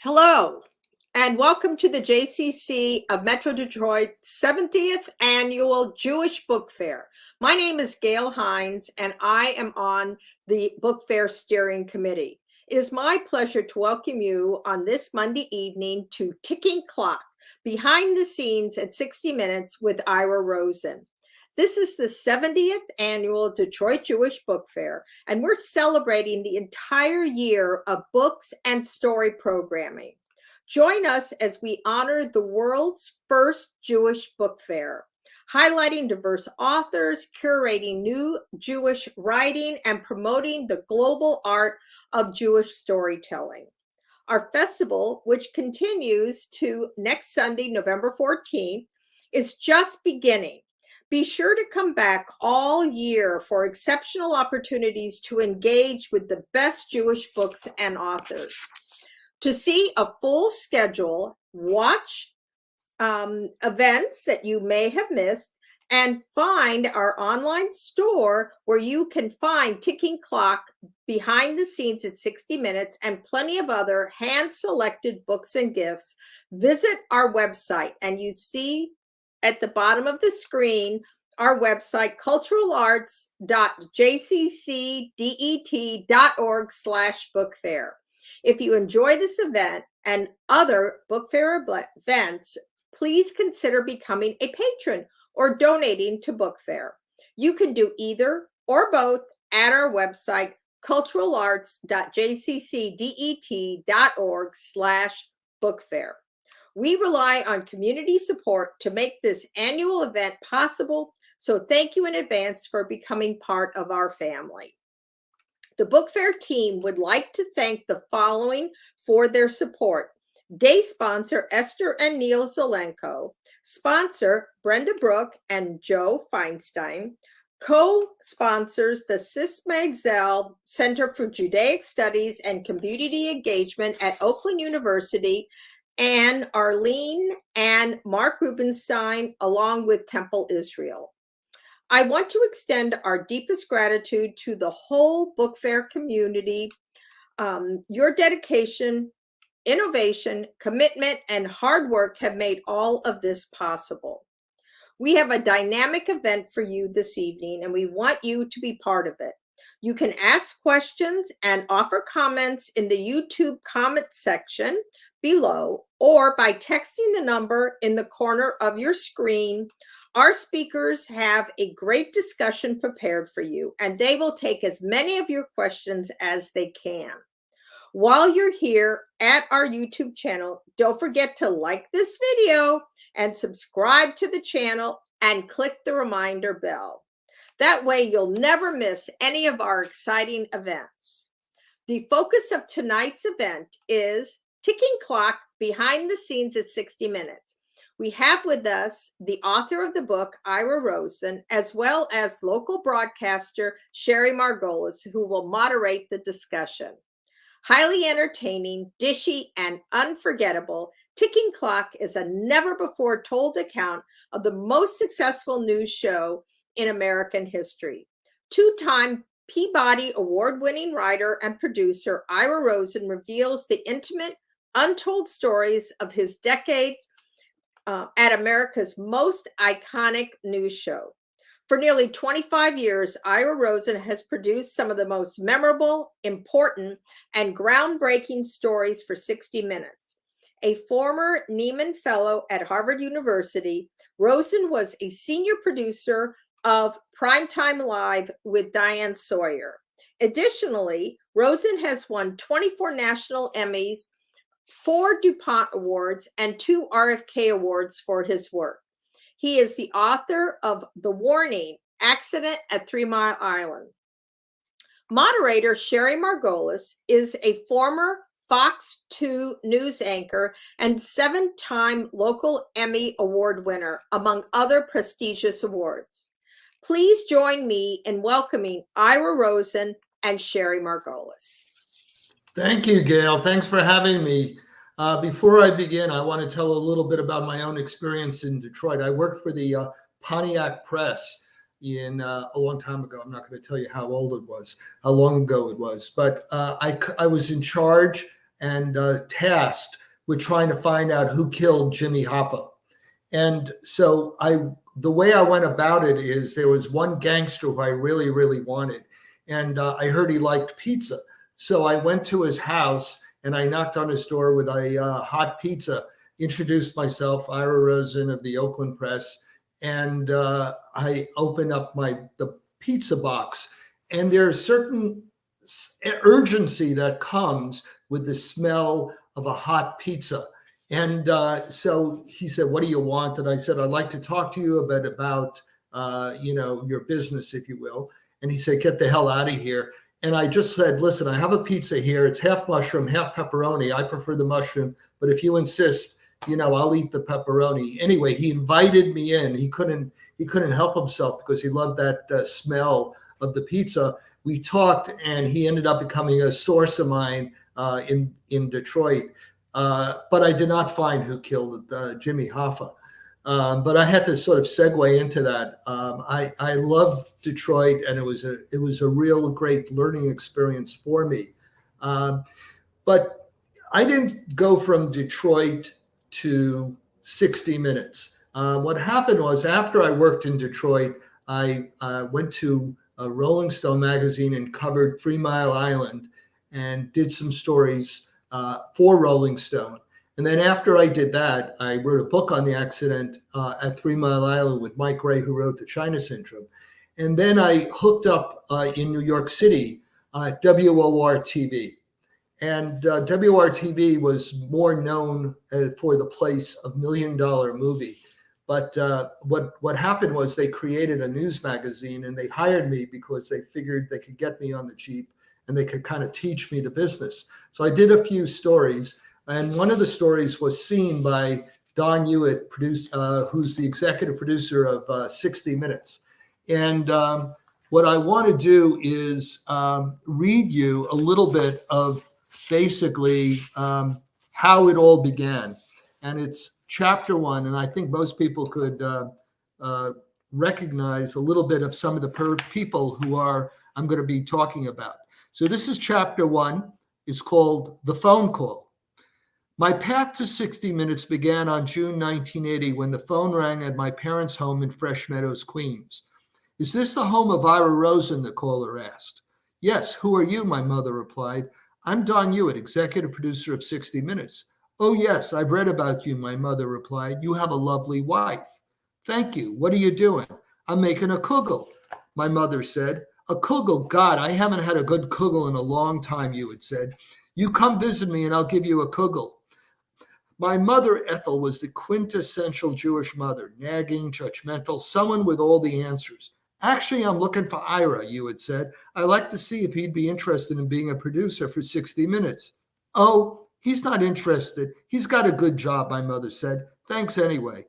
Hello, and welcome to the JCC of Metro Detroit's 70th Annual Jewish Book Fair. My name is Gail Hines, and I am on the Book Fair Steering Committee. It is my pleasure to welcome you on this Monday evening to Ticking Clock, Behind the Scenes at 60 Minutes with Ira Rosen. This is the 70th Annual Detroit Jewish Book Fair, and we're celebrating the entire year of books and story programming. Join us as we honor the world's first Jewish book fair, highlighting diverse authors, curating new Jewish writing, and promoting the global art of Jewish storytelling. Our festival, which continues to next Sunday, November 14th, is just beginning. Be sure to come back all year for exceptional opportunities to engage with the best Jewish books and authors. To see a full schedule, watch events that you may have missed, and find our online store where you can find Ticking Clock, Behind the Scenes at 60 Minutes, and plenty of other hand-selected books and gifts, visit our website, and you see at the bottom of the screen our website, culturalarts.jccdet.org/bookfair. If you enjoy this event and other book fair events, please consider becoming a patron or donating to Book Fair. You can do either or both at our website, culturalarts.jccdet.org/bookfair. We rely on community support to make this annual event possible, so thank you in advance for becoming part of our family. The Book Fair team would like to thank the following for their support. Day sponsor Esther and Neil Zelenko, sponsor Brenda Brook and Joe Feinstein, co-sponsors the Sis Magzel Center for Judaic Studies and Community Engagement at Oakland University, and Arlene and Mark Rubenstein, along with Temple Israel. I want to extend our deepest gratitude to the whole book fair community. Your dedication, innovation, commitment, and hard work have made all of this possible. We have a dynamic event for you this evening, and we want you to be part of it. You can ask questions and offer comments in the YouTube comment section below or by texting the number in the corner of your screen. Our speakers have a great discussion prepared for you, and they will take as many of your questions as they can. While you're here at our YouTube channel, don't forget to like this video and subscribe to the channel and click the reminder bell. That way you'll never miss any of our exciting events. The focus of tonight's event is Ticking Clock, Behind the Scenes at 60 Minutes. We have with us the author of the book, Ira Rosen, as well as local broadcaster Sherry Margolis, who will moderate the discussion. Highly entertaining, dishy, and unforgettable, Ticking Clock is a never-before-told account of the most successful news show in American history. Two-time Peabody Award-winning writer and producer Ira Rosen reveals the intimate, untold stories of his decades at America's most iconic news show. For nearly 25 years, Ira Rosen has produced some of the most memorable, important, and groundbreaking stories for 60 Minutes. A former Nieman Fellow at Harvard University, Rosen was a senior producer of Primetime Live with Diane Sawyer. Additionally, Rosen has won 24 national Emmys, 4 DuPont Awards, and 2 RFK Awards for his work. He is the author of The Warning: Accident at 3 Mile Island. Moderator Sherry Margolis is a former Fox 2 news anchor and 7-time local Emmy Award winner, among other prestigious awards. Please join me in welcoming Ira Rosen and Sherry Margolis. Thank you, Gail. Thanks for having me. Before I begin, I want to tell a little bit about my own experience in Detroit. I worked for the Pontiac Press a long time ago. I'm not going to tell you how long ago it was, but I was in charge and tasked with trying to find out who killed Jimmy Hoffa. And so the way I went about it is there was one gangster who I really, really wanted. And I heard he liked pizza. So I went to his house and I knocked on his door with a hot pizza, introduced myself, Ira Rosen of the Oakland Press. And I opened up the pizza box. And there's certain urgency that comes with the smell of a hot pizza. And so he said, "What do you want?" And I said, "I'd like to talk to you a bit about, your business, if you will." And he said, "Get the hell out of here." And I just said, "Listen, I have a pizza here. It's half mushroom, half pepperoni. I prefer the mushroom, but if you insist, I'll eat the pepperoni." Anyway, he invited me in. He couldn't help himself because he loved that smell of the pizza. We talked, and he ended up becoming a source of mine in Detroit. But I did not find who killed Jimmy Hoffa. But I had to sort of segue into that. I love Detroit, and it was a real great learning experience for me. But I didn't go from Detroit to 60 Minutes. What happened was, after I worked in Detroit, I went to Rolling Stone magazine and covered 3 Mile Island and did some stories for Rolling Stone. And then after I did that, I wrote a book on the accident at 3 Mile Island with Mike Ray, who wrote The China Syndrome. And then I hooked up in New York City at WOR-TV. And WOR-TV was more known for the place of $1 Million Movie. But what happened was they created a news magazine, and they hired me because they figured they could get me on the cheap and they could kind of teach me the business. So I did a few stories, and one of the stories was seen by Don Hewitt, who's the executive producer of 60 Minutes. And what I want to do is read you a little bit of basically how it all began. And it's chapter 1, and I think most people could recognize a little bit of some of the people who I'm going to be talking about. So this is chapter 1. It's called The Phone Call. My path to 60 Minutes began on June 1980 when the phone rang at my parents' home in Fresh Meadows, Queens. "Is this the home of Ira Rosen?" the caller asked. "Yes, who are you?" my mother replied. "I'm Don Hewitt, executive producer of 60 Minutes. "Oh, yes, I've read about you," my mother replied. "You have a lovely wife." "Thank you. What are you doing?" "I'm making a kugel," my mother said. "A kugel? God, I haven't had a good kugel in a long time," Hewitt said. "You come visit me and I'll give you a kugel." My mother, Ethel, was the quintessential Jewish mother, nagging, judgmental, someone with all the answers. "Actually, I'm looking for Ira," Hewitt said. "I'd like to see if he'd be interested in being a producer for 60 Minutes. "Oh, he's not interested. He's got a good job," my mother said. "Thanks anyway."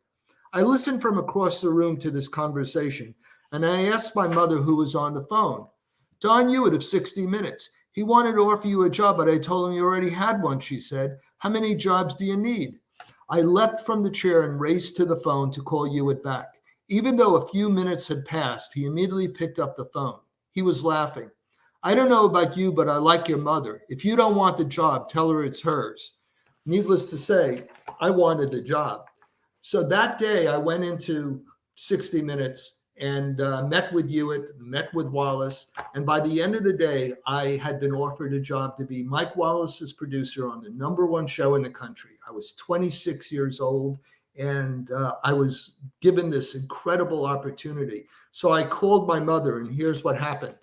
I listened from across the room to this conversation, and I asked my mother who was on the phone. "Don Hewitt of 60 Minutes. He wanted to offer you a job, but I told him you already had one," she said. "How many jobs do you need?" I leapt from the chair and raced to the phone to call Hewitt back. Even though a few minutes had passed, he immediately picked up the phone. He was laughing. "I don't know about you, but I like your mother. If you don't want the job, tell her it's hers." Needless to say, I wanted the job. So that day I went into 60 Minutes and met with Hewitt, met with Wallace. And by the end of the day, I had been offered a job to be Mike Wallace's producer on the #1 show in the country. I was 26 years old, and I was given this incredible opportunity. So I called my mother, and here's what happened.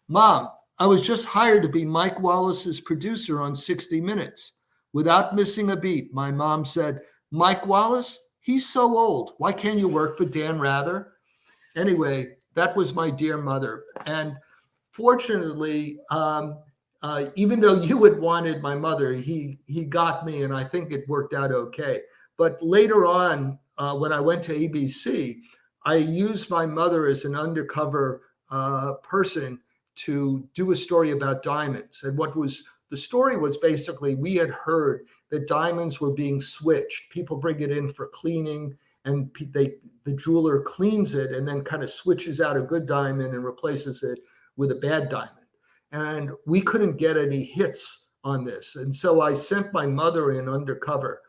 "Mom, I was just hired to be Mike Wallace's producer on 60 Minutes. Without missing a beat, my mom said, "Mike Wallace? He's so old. Why can't you work for Dan Rather?" Anyway, that was my dear mother. And fortunately, even though Hewitt wanted my mother, he got me, and I think it worked out okay. But later on, when I went to ABC, I used my mother as an undercover person to do a story about diamonds. And the story was basically, we had heard that diamonds were being switched. People bring it in for cleaning, and the jeweler cleans it and then kind of switches out a good diamond and replaces it with a bad diamond. And we couldn't get any hits on this. And so I sent my mother in undercover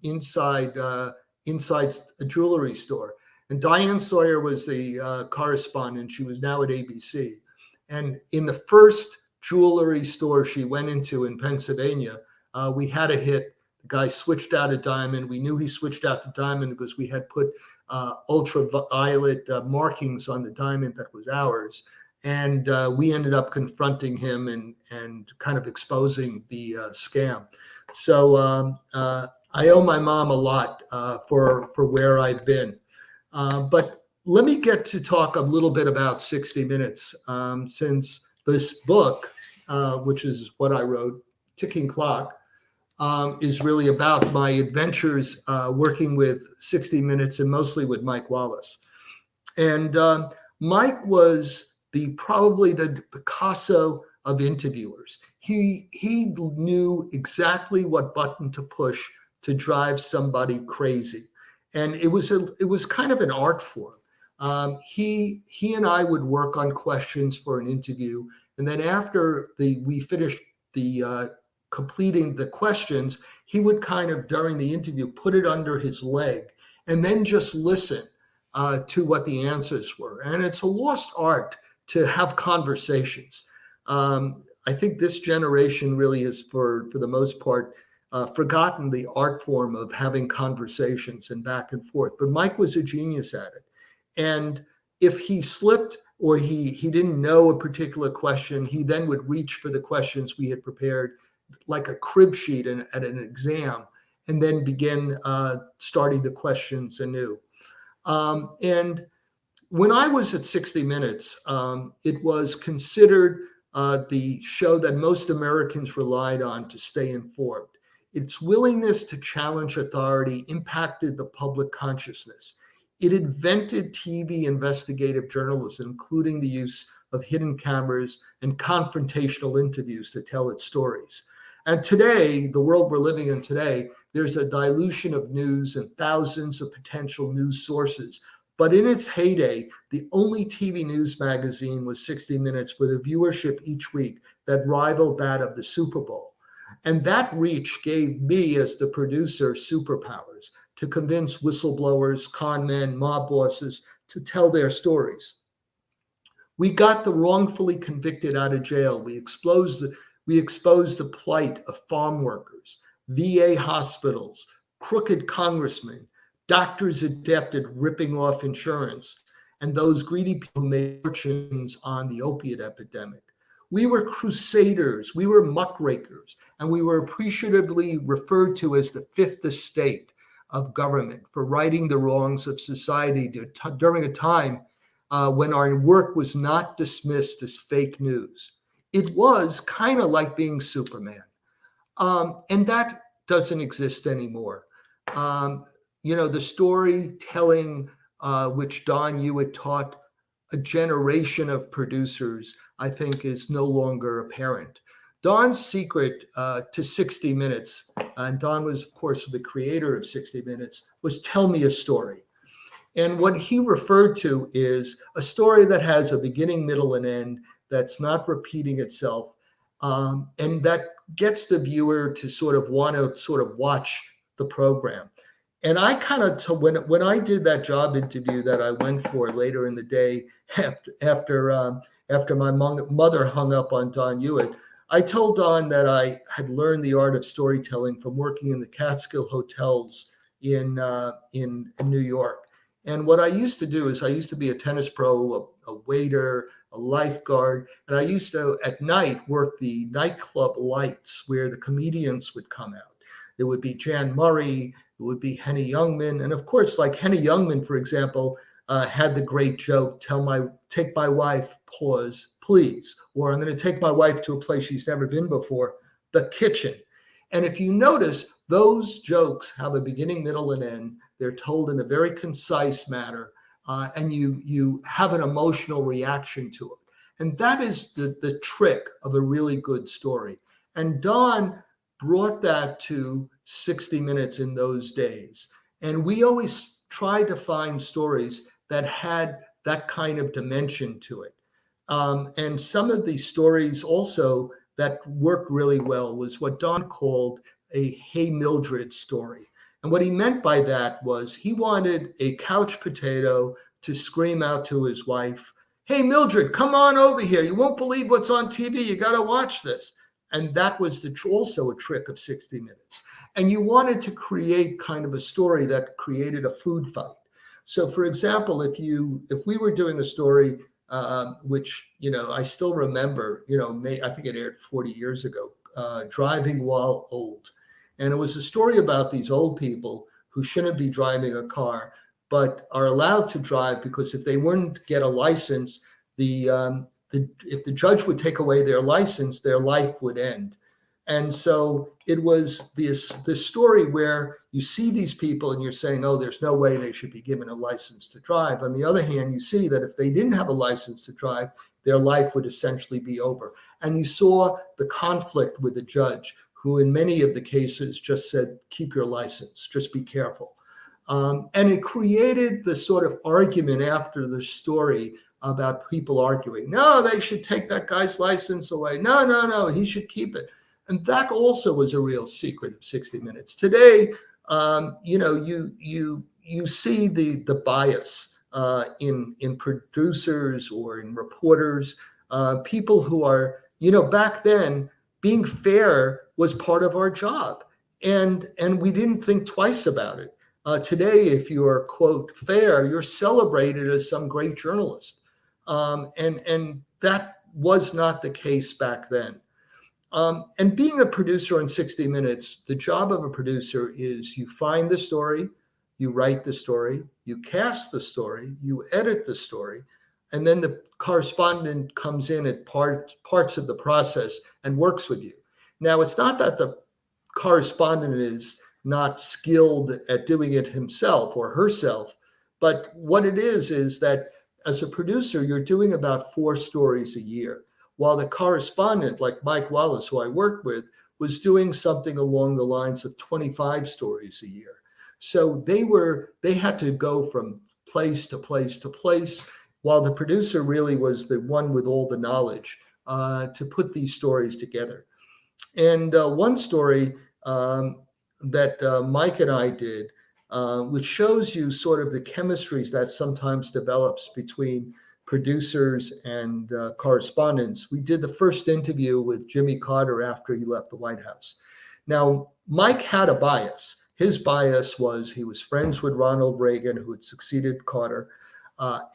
inside a jewelry store. And Diane Sawyer was the correspondent. She was now at ABC. And in the first jewelry store she went into in Pennsylvania, we had a hit. The guy switched out a diamond. We knew he switched out the diamond because we had put ultraviolet markings on the diamond that was ours. And we ended up confronting him and kind of exposing the scam. So I owe my mom a lot for where I've been. But let me get to talk a little bit about 60 Minutes, since this book, which is what I wrote, Ticking Clock, is really about my adventures working with 60 Minutes and mostly with Mike Wallace. And Mike was probably the Picasso of interviewers. He knew exactly what button to push to drive somebody crazy. And it was kind of an art form. He and I would work on questions for an interview. And then after we finished completing the questions, he would kind of, during the interview, put it under his leg and then just listen to what the answers were. And it's a lost art to have conversations. I think this generation really is, for the most part, forgotten the art form of having conversations and back and forth. But Mike was a genius at it. And if he slipped or he didn't know a particular question, he then would reach for the questions we had prepared, like a crib sheet at an exam, and then begin starting the questions anew. And when I was at 60 Minutes, it was considered the show that most Americans relied on to stay informed. Its willingness to challenge authority impacted the public consciousness. It invented TV investigative journalism, including the use of hidden cameras and confrontational interviews to tell its stories. And today, the world we're living in today, there's a dilution of news and thousands of potential news sources. But in its heyday, the only TV news magazine was 60 Minutes, with a viewership each week that rivaled that of the Super Bowl. And that reach gave me, as the producer, superpowers to convince whistleblowers, con men, mob bosses to tell their stories. We got the wrongfully convicted out of jail. We exposed the plight of farm workers, VA hospitals, crooked congressmen, doctors adept at ripping off insurance, and those greedy people who made fortunes on the opiate epidemic. We were crusaders, we were muckrakers, and we were appreciatively referred to as the fifth estate of government for righting the wrongs of society during a time when our work was not dismissed as fake news. It was kind of like being Superman. And that doesn't exist anymore. The storytelling which Don Hewitt taught a generation of producers, I think, is no longer apparent. Don's secret to 60 Minutes, and Don was, of course, the creator of 60 Minutes, was tell me a story. And what he referred to is a story that has a beginning, middle, and end, that's not repeating itself, and that gets the viewer to sort of want to sort of watch the program. And I kind of, when I did that job interview that I went for later in the day after my mother hung up on Don Hewitt, I told Don that I had learned the art of storytelling from working in the Catskill hotels in New York. And what I used to do is I used to be a tennis pro, a waiter, a lifeguard, and I used to, at night, work the nightclub lights where the comedians would come out. It would be Jan Murray, it would be Henny Youngman. And of course, like Henny Youngman, for example, had the great joke, take my wife, pause, please. Or I'm going to take my wife to a place she's never been before, the kitchen. And if you notice, those jokes have a beginning, middle, and end. They're told in a very concise manner, and you have an emotional reaction to it. And that is the trick of a really good story. And Don brought that to 60 Minutes in those days. And we always tried to find stories that had that kind of dimension to it. And some of these stories also that worked really well was what Don called a Hey Mildred story. And what he meant by that was he wanted a couch potato to scream out to his wife, "Hey, Mildred, come on over here. You won't believe what's on TV. You got to watch this." And that was also a trick of 60 Minutes. And you wanted to create kind of a story that created a food fight. So, for example, if we were doing a story, which I still remember, I think it aired 40 years ago, Driving While Old, and it was a story about these old people who shouldn't be driving a car, but are allowed to drive because if they wouldn't get a license, if the judge would take away their license, their life would end. And so it was this story where you see these people and you're saying, oh, there's no way they should be given a license to drive. On the other hand, you see that if they didn't have a license to drive, their life would essentially be over. And you saw the conflict with the judge, who in many of the cases just said, keep your license, just be careful. And it created the sort of argument after the story about people arguing, no, they should take that guy's license away. No, he should keep it. And that also was a real secret of 60 Minutes. Today, you see the bias in producers or in reporters, people who are, back then, being fair was part of our job. And we didn't think twice about it. Today, if you are, quote, fair, you're celebrated as some great journalist. And that was not the case back then. And being a producer on 60 Minutes, the job of a producer is you find the story, you write the story, you cast the story, you edit the story, and then the correspondent comes in at parts of the process and works with you. Now, it's not that the correspondent is not skilled at doing it himself or herself, but what it is that as a producer, you're doing about 4 stories a year, while the correspondent, like Mike Wallace, who I worked with, was doing something along the lines of 25 stories a year. So they had to go from place to place to place, while the producer really was the one with all the knowledge to put these stories together. And one story that Mike and I did, which shows you sort of the chemistries that sometimes develops between producers and correspondents. We did the first interview with Jimmy Carter after he left the White House. Now, Mike had a bias. His bias was he was friends with Ronald Reagan, who had succeeded Carter,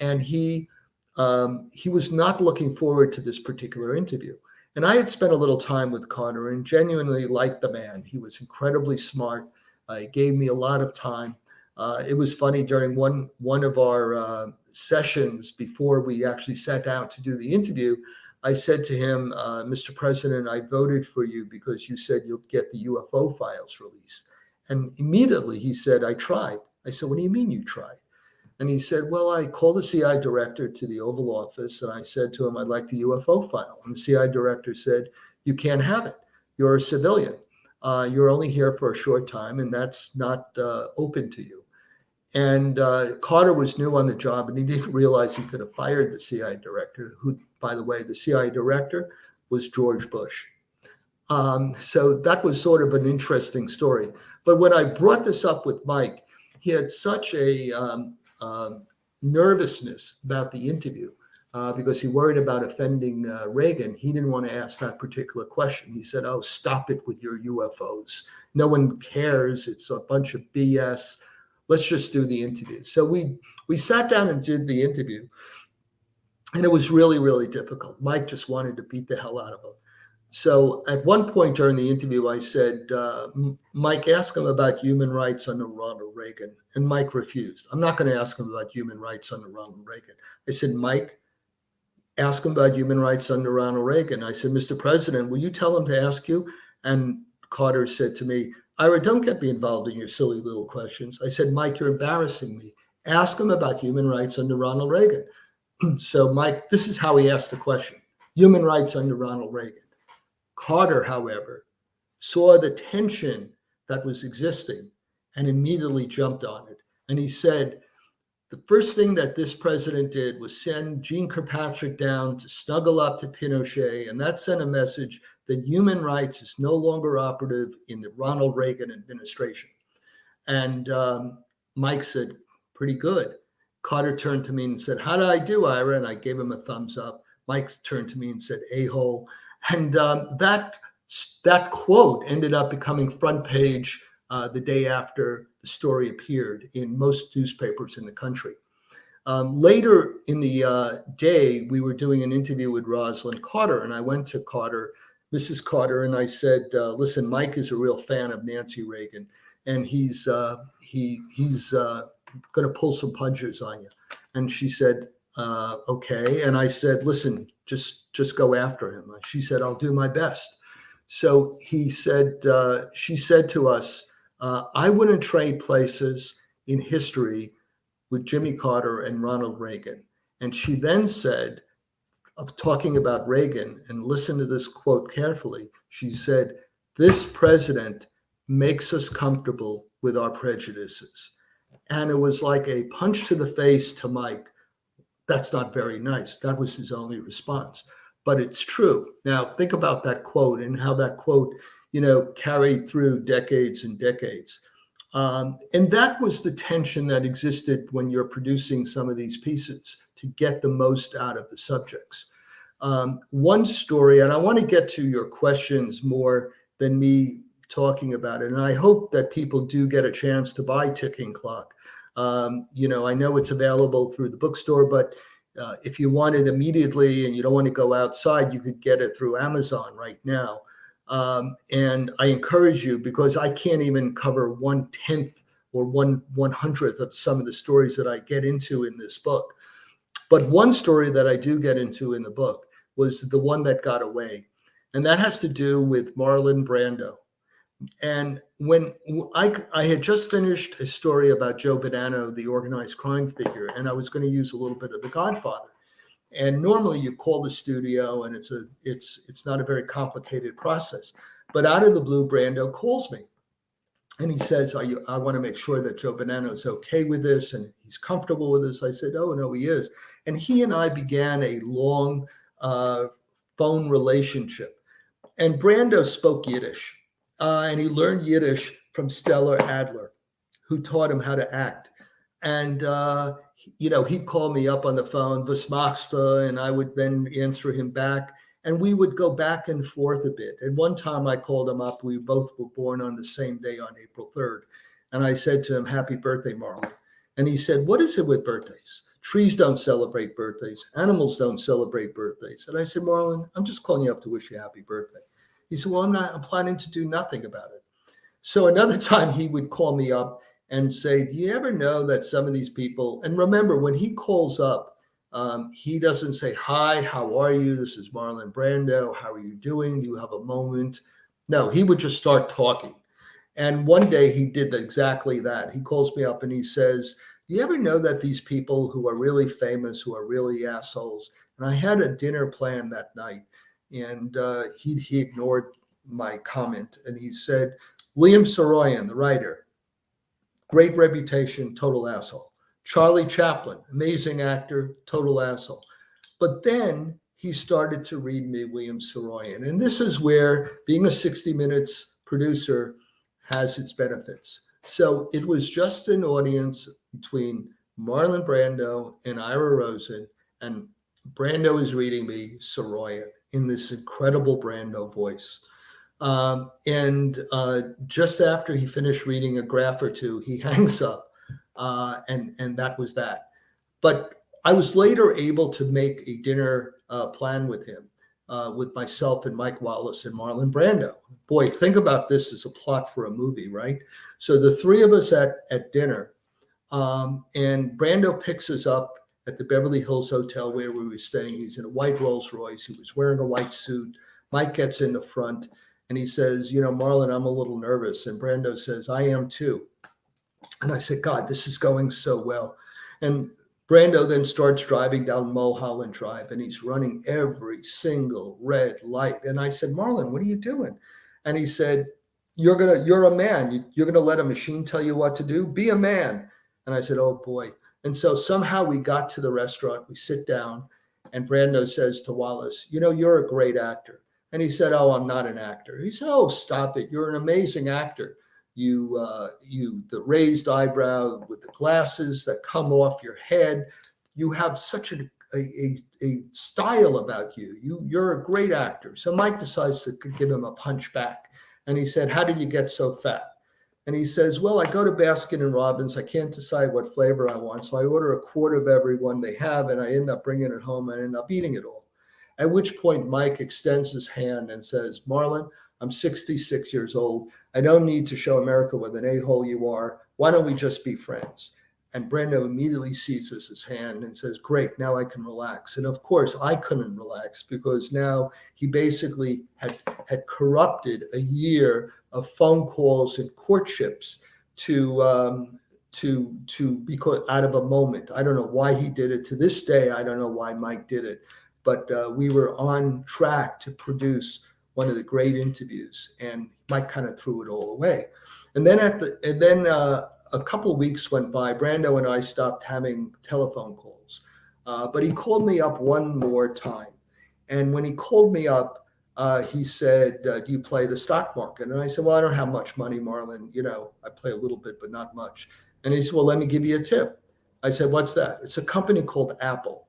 and he was not looking forward to this particular interview. And I had spent a little time with Carter and genuinely liked the man. He was incredibly smart. He gave me a lot of time. It was funny, during one of our sessions before we actually sat down to do the interview, I said to him, Mr. President, I voted for you because you said you'll get the UFO files released. And immediately he said, I tried. I said, what do you mean you tried? And he said, well, I called the CI director to the Oval Office and I said to him, I'd like the UFO file. And the CI director said, you can't have it. You're a civilian. You're only here for a short time and that's not open to you. And Carter was new on the job and he didn't realize he could have fired the CI director, who, by the way, the CI director was George Bush. So that was sort of an interesting story. But when I brought this up with Mike, he had such a nervousness about the interview because he worried about offending Reagan. He didn't want to ask that particular question. He said, oh, stop it with your UFOs. No one cares. It's a bunch of BS. Let's just do the interview. So we sat down and did the interview. And it was really, really difficult. Mike just wanted to beat the hell out of him. So at one point during the interview, I said, Mike, ask him about human rights under Ronald Reagan. And Mike refused. I'm not going to ask him about human rights under Ronald Reagan. I said, Mike, ask him about human rights under Ronald Reagan. I said, Mr. President, will you tell him to ask you? And Carter said to me, Ira, don't get me involved in your silly little questions. I said, Mike, you're embarrassing me. Ask him about human rights under Ronald Reagan. So Mike, this is how he asked the question. Human rights under Ronald Reagan. Carter, however, saw the tension that was existing and immediately jumped on it. And he said, the first thing that this president did was send Jeane Kirkpatrick down to snuggle up to Pinochet. And that sent a message that human rights is no longer operative in the Ronald Reagan administration. And Mike said, pretty good. Carter turned to me and said, how did I do, Ira? And I gave him a thumbs up. Mike turned to me and said, a-hole. And that quote ended up becoming front page the day after the story appeared in most newspapers in the country. Later in the day, we were doing an interview with Rosalind Carter, and I went to Carter, Mrs. Carter, and I said, listen, Mike is a real fan of Nancy Reagan, and he's going to pull some punches on you. And she said, okay. And I said, listen, just go after him. She said, I'll do my best. So she said to us, I wouldn't trade places in history with Jimmy Carter and Ronald Reagan. And she then said, of talking about Reagan, and listen to this quote carefully, she said, this president makes us comfortable with our prejudices. And it was like a punch to the face to Mike. That's not very nice. That was his only response. But it's true. Now, think about that quote and how that quote, carried through decades and decades. And that was the tension that existed when you're producing some of these pieces to get the most out of the subjects. One story, and I want to get to your questions more than me talking about it, and I hope that people do get a chance to buy Ticking Clock. I know it's available through the bookstore, but if you want it immediately and you don't want to go outside, you could get it through Amazon right now. And I encourage you, because I can't even cover 1/10 or 1/100th of some of the stories that I get into in this book. But one story that I do get into in the book was the one that got away. And that has to do with Marlon Brando. And when I had just finished a story about Joe Bonanno, the organized crime figure, and I was going to use a little bit of The Godfather. And normally you call the studio, and it's not a very complicated process. But out of the blue, Brando calls me, and he says, I want to make sure that Joe Bonanno is okay with this and he's comfortable with this. I said, oh, no, he is. And he and I began a long phone relationship. And Brando spoke Yiddish, and he learned Yiddish from Stella Adler, who taught him how to act. And he'd call me up on the phone, "Vasmachsta," and I would then answer him back. And we would go back and forth a bit. And one time I called him up. We both were born on the same day on April 3rd. And I said to him, "Happy birthday, Marlon." And he said, "What is it with birthdays? Trees don't celebrate birthdays. Animals don't celebrate birthdays." And I said, "Marlon, I'm just calling you up to wish you a happy birthday." He said, "Well, I'm planning to do nothing about it." So another time he would call me up and say, "Do you ever know that some of these people," and remember, when he calls up, he doesn't say, "Hi, how are you? This is Marlon Brando. How are you doing? Do you have a moment?" No, he would just start talking. And one day he did exactly that. He calls me up and he says, "Do you ever know that these people who are really famous, who are really assholes?" And I had a dinner planned that night, and he ignored my comment. And he said, "William Saroyan, the writer, great reputation, total asshole. Charlie Chaplin, amazing actor, total asshole." But then he started to read me William Saroyan. And this is where being a 60 Minutes producer has its benefits. So it was just an audience between Marlon Brando and Ira Rosen, and Brando is reading me Saroyan in this incredible Brando voice. And just after he finished reading a graph or two, he hangs up, and that was that. But I was later able to make a dinner plan with him, with myself and Mike Wallace and Marlon Brando. Boy, think about this as a plot for a movie, right? So the three of us at dinner, and Brando picks us up at the Beverly Hills Hotel where we were staying. He's in a white Rolls Royce. He was wearing a white suit. Mike gets in the front. And he says, "Marlon, I'm a little nervous." And Brando says, "I am too." And I said, "God, this is going so well." And Brando then starts driving down Mulholland Drive, and he's running every single red light. And I said, "Marlon, what are you doing?" And he said, "You're a man. You're going to let a machine tell you what to do? Be a man." And I said, "Oh boy." And so somehow we got to the restaurant, we sit down, and Brando says to Wallace, "You're a great actor, And he said, "Oh, I'm not an actor." He said, "Oh, stop it. You're an amazing actor. The raised eyebrow with the glasses that come off your head. You have such a style about you. You're a great actor." So Mike decides to give him a punch back. And he said, "How did you get so fat?" And he says, "Well, I go to Baskin and Robbins. I can't decide what flavor I want. So I order a quart of every one they have, and I end up bringing it home and end up eating it all." At which point Mike extends his hand and says, "Marlon, I'm 66 years old. I don't need to show America what an a-hole you are. Why don't we just be friends?" And Brando immediately seizes his hand and says, "Great, now I can relax." And of course, I couldn't relax because now he basically had corrupted a year of phone calls and courtships to because out of a moment. I don't know why he did it. To this day, I don't know why Mike did it, but we were on track to produce one of the great interviews, and Mike kind of threw it all away. And then a couple of weeks went by. Brando and I stopped having telephone calls, but he called me up one more time. And when he called me up, he said, "Do you play the stock market?" And I said, "Well, I don't have much money, Marlon. I play a little bit, but not much." And he said, "Well, let me give you a tip." I said, "What's that?" "It's a company called Apple."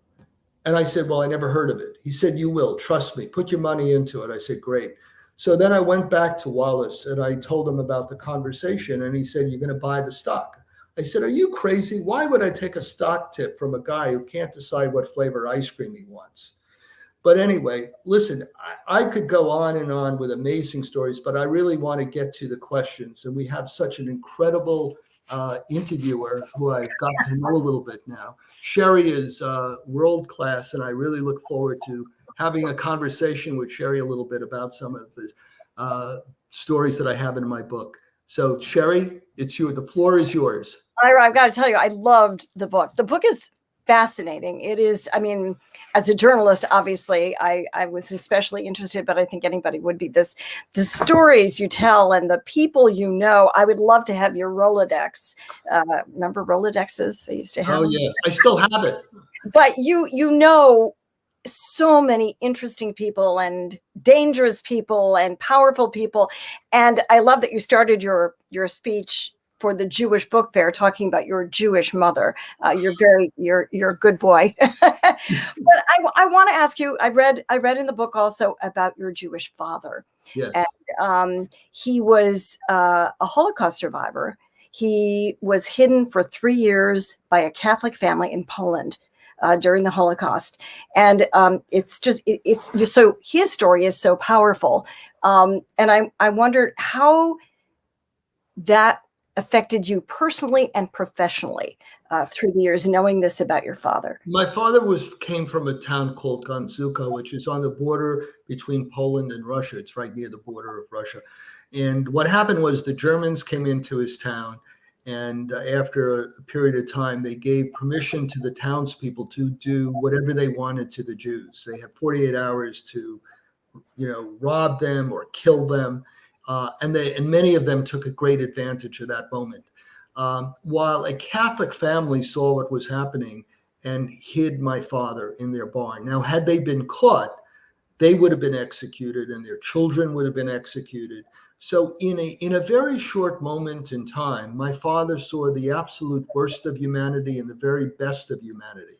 And I said, "Well, I never heard of it." He said, "You will, trust me, put your money into it." I said, "Great." So then I went back to Wallace and I told him about the conversation, and he said, "You're going to buy the stock." I said, "Are you crazy? Why would I take a stock tip from a guy who can't decide what flavor ice cream he wants?" But anyway, listen, I could go on and on with amazing stories, but I really want to get to the questions. And we have such an incredible interviewer who I've gotten to know a little bit now. Sherry is world class, and I really look forward to having a conversation with Sherry a little bit about some of the stories that I have in my book. So Sherry, it's you. The floor is yours. Ira, I've got to tell you, I loved the book. The book is fascinating. It is, I mean, as a journalist, obviously, I was especially interested, but I think anybody would be. The stories you tell and the people you know. I would love to have your Rolodex. Remember Rolodexes? I used to have. Oh, yeah. I still have it. But you know so many interesting people and dangerous people and powerful people. And I love that you started your speech for the Jewish book fair talking about your Jewish mother. You're a good boy. But I want to ask you, I read in the book also about your Jewish father. Yes. And he was a Holocaust survivor. He was hidden for 3 years by a Catholic family in Poland during the Holocaust. And so his story is so powerful. And I wondered how that affected you personally and professionally through the years, knowing this about your father. My father came from a town called Gonzuka, which is on the border between Poland and Russia. It's right near the border of Russia. And what happened was the Germans came into his town, and after a period of time, they gave permission to the townspeople to do whatever they wanted to the Jews. They had 48 hours to, rob them or kill them. And many of them took a great advantage of that moment. While a Catholic family saw what was happening and hid my father in their barn. Now, had they been caught, they would have been executed and their children would have been executed. So in a very short moment in time, my father saw the absolute worst of humanity and the very best of humanity.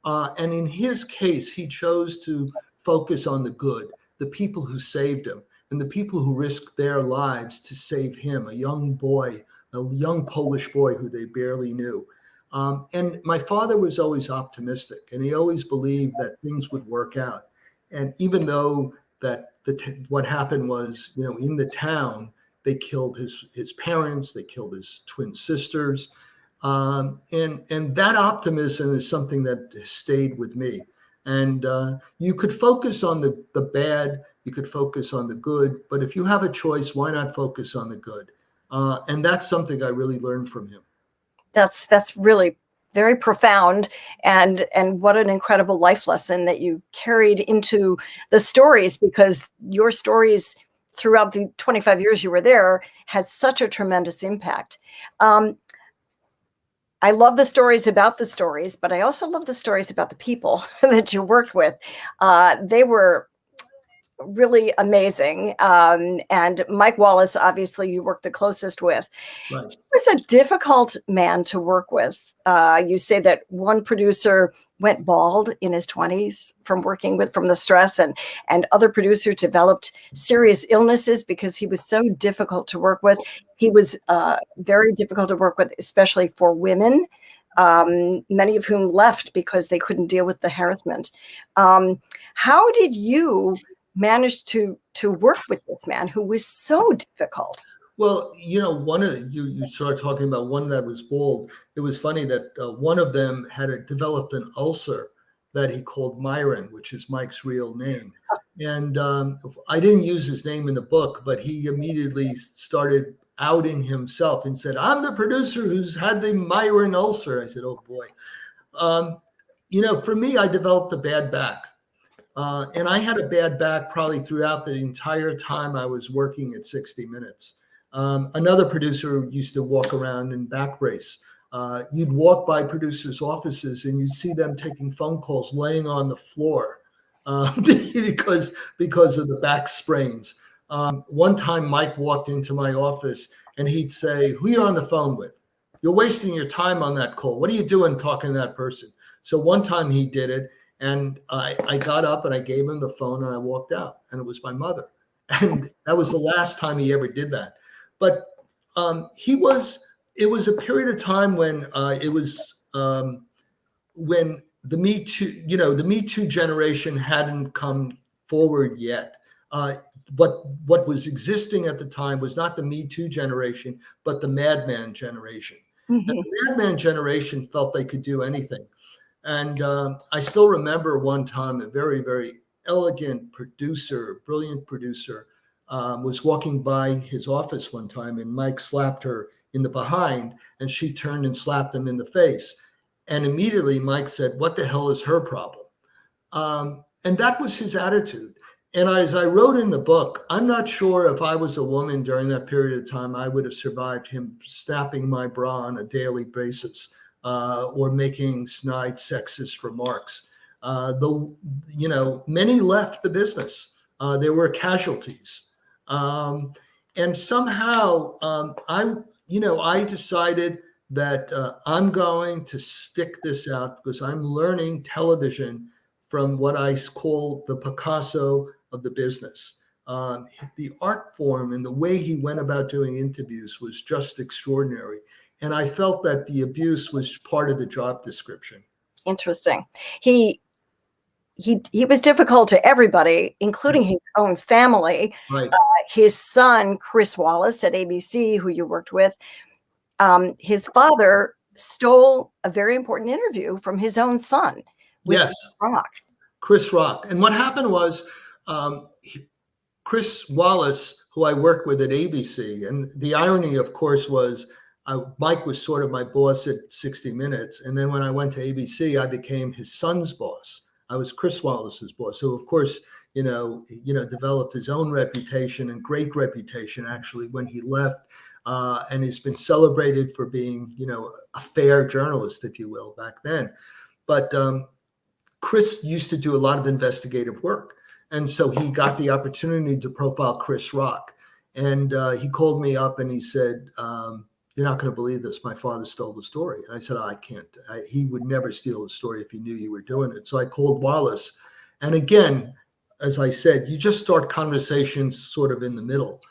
And in his case, he chose to focus on the good, the people who saved him, and the people who risked their lives to save him, a young boy, a young Polish boy who they barely knew. And my father was always optimistic, and he always believed that things would work out. And even though what happened was, in the town, they killed his parents, they killed his twin sisters. And that optimism is something that has stayed with me. And you could focus on the bad, you could focus on the good, but if you have a choice, why not focus on the good? And that's something I really learned from him. That's really very profound, and what an incredible life lesson that you carried into the stories, because your stories throughout the 25 years you were there had such a tremendous impact. I love the stories about the stories, but I also love the stories about the people that you worked with. They were really amazing. And Mike Wallace, obviously, you worked the closest with. Right. He was a difficult man to work with. You say that one producer went bald in his 20s from the stress, and other producers developed serious illnesses because he was so difficult to work with. He was very difficult to work with, especially for women, many of whom left because they couldn't deal with the harassment. How did you manage to work with this man who was so difficult? Well, one of you started talking about one that was bald. It was funny that one of them had developed an ulcer that he called Myron, which is Mike's real name. And I didn't use his name in the book, but he immediately started outing himself and said, "I'm the producer who's had the Myron ulcer." I said, "Oh boy." For me, I developed a bad back. And I had a bad back probably throughout the entire time I was working at 60 Minutes. Another producer used to walk around in back brace. You'd walk by producers' offices and you'd see them taking phone calls, laying on the floor because of the back sprains. One time, Mike walked into my office and he'd say, "Who are you on the phone with? You're wasting your time on that call. What are you doing talking to that person?" So one time he did it. And I got up and I gave him the phone and I walked out, and it was my mother. And that was the last time he ever did that. But it was a period of time when when the Me Too generation hadn't come forward yet. But what was existing at the time was not the Me Too generation, but the Madman generation. Mm-hmm. And the Madman generation felt they could do anything. And I still remember one time a very, very elegant producer, brilliant producer, was walking by his office one time, and Mike slapped her in the behind, and she turned and slapped him in the face. And immediately Mike said, "What the hell is her problem?" And that was his attitude. And as I wrote in the book, I'm not sure if I was a woman during that period of time, I would have survived him snapping my bra on a daily basis. Or making snide sexist remarks. Though, many left the business. There were casualties. And somehow I decided that I'm going to stick this out because I'm learning television from what I call the Picasso of the business. The art form and the way he went about doing interviews was just extraordinary. And I felt that the abuse was part of the job description. Interesting. He was difficult to everybody, including his own family. Right. His son, Chris Wallace at ABC, who you worked with, his father stole a very important interview from his own son. Yes. Chris Rock. And what happened was Chris Wallace, who I worked with at ABC, and the irony, of course, was Mike was sort of my boss at 60 Minutes. And then when I went to ABC, I became his son's boss. I was Chris Wallace's boss. So, of course, developed his own reputation and great reputation, actually, when he left. And he's been celebrated for being, a fair journalist, if you will, back then. But Chris used to do a lot of investigative work. And so he got the opportunity to profile Chris Rock. And he called me up and he said, "You're not going to believe this. My father stole the story." And I said, "I can't. He would never steal the story if he knew you were doing it." So I called Wallace. And again, as I said, you just start conversations sort of in the middle.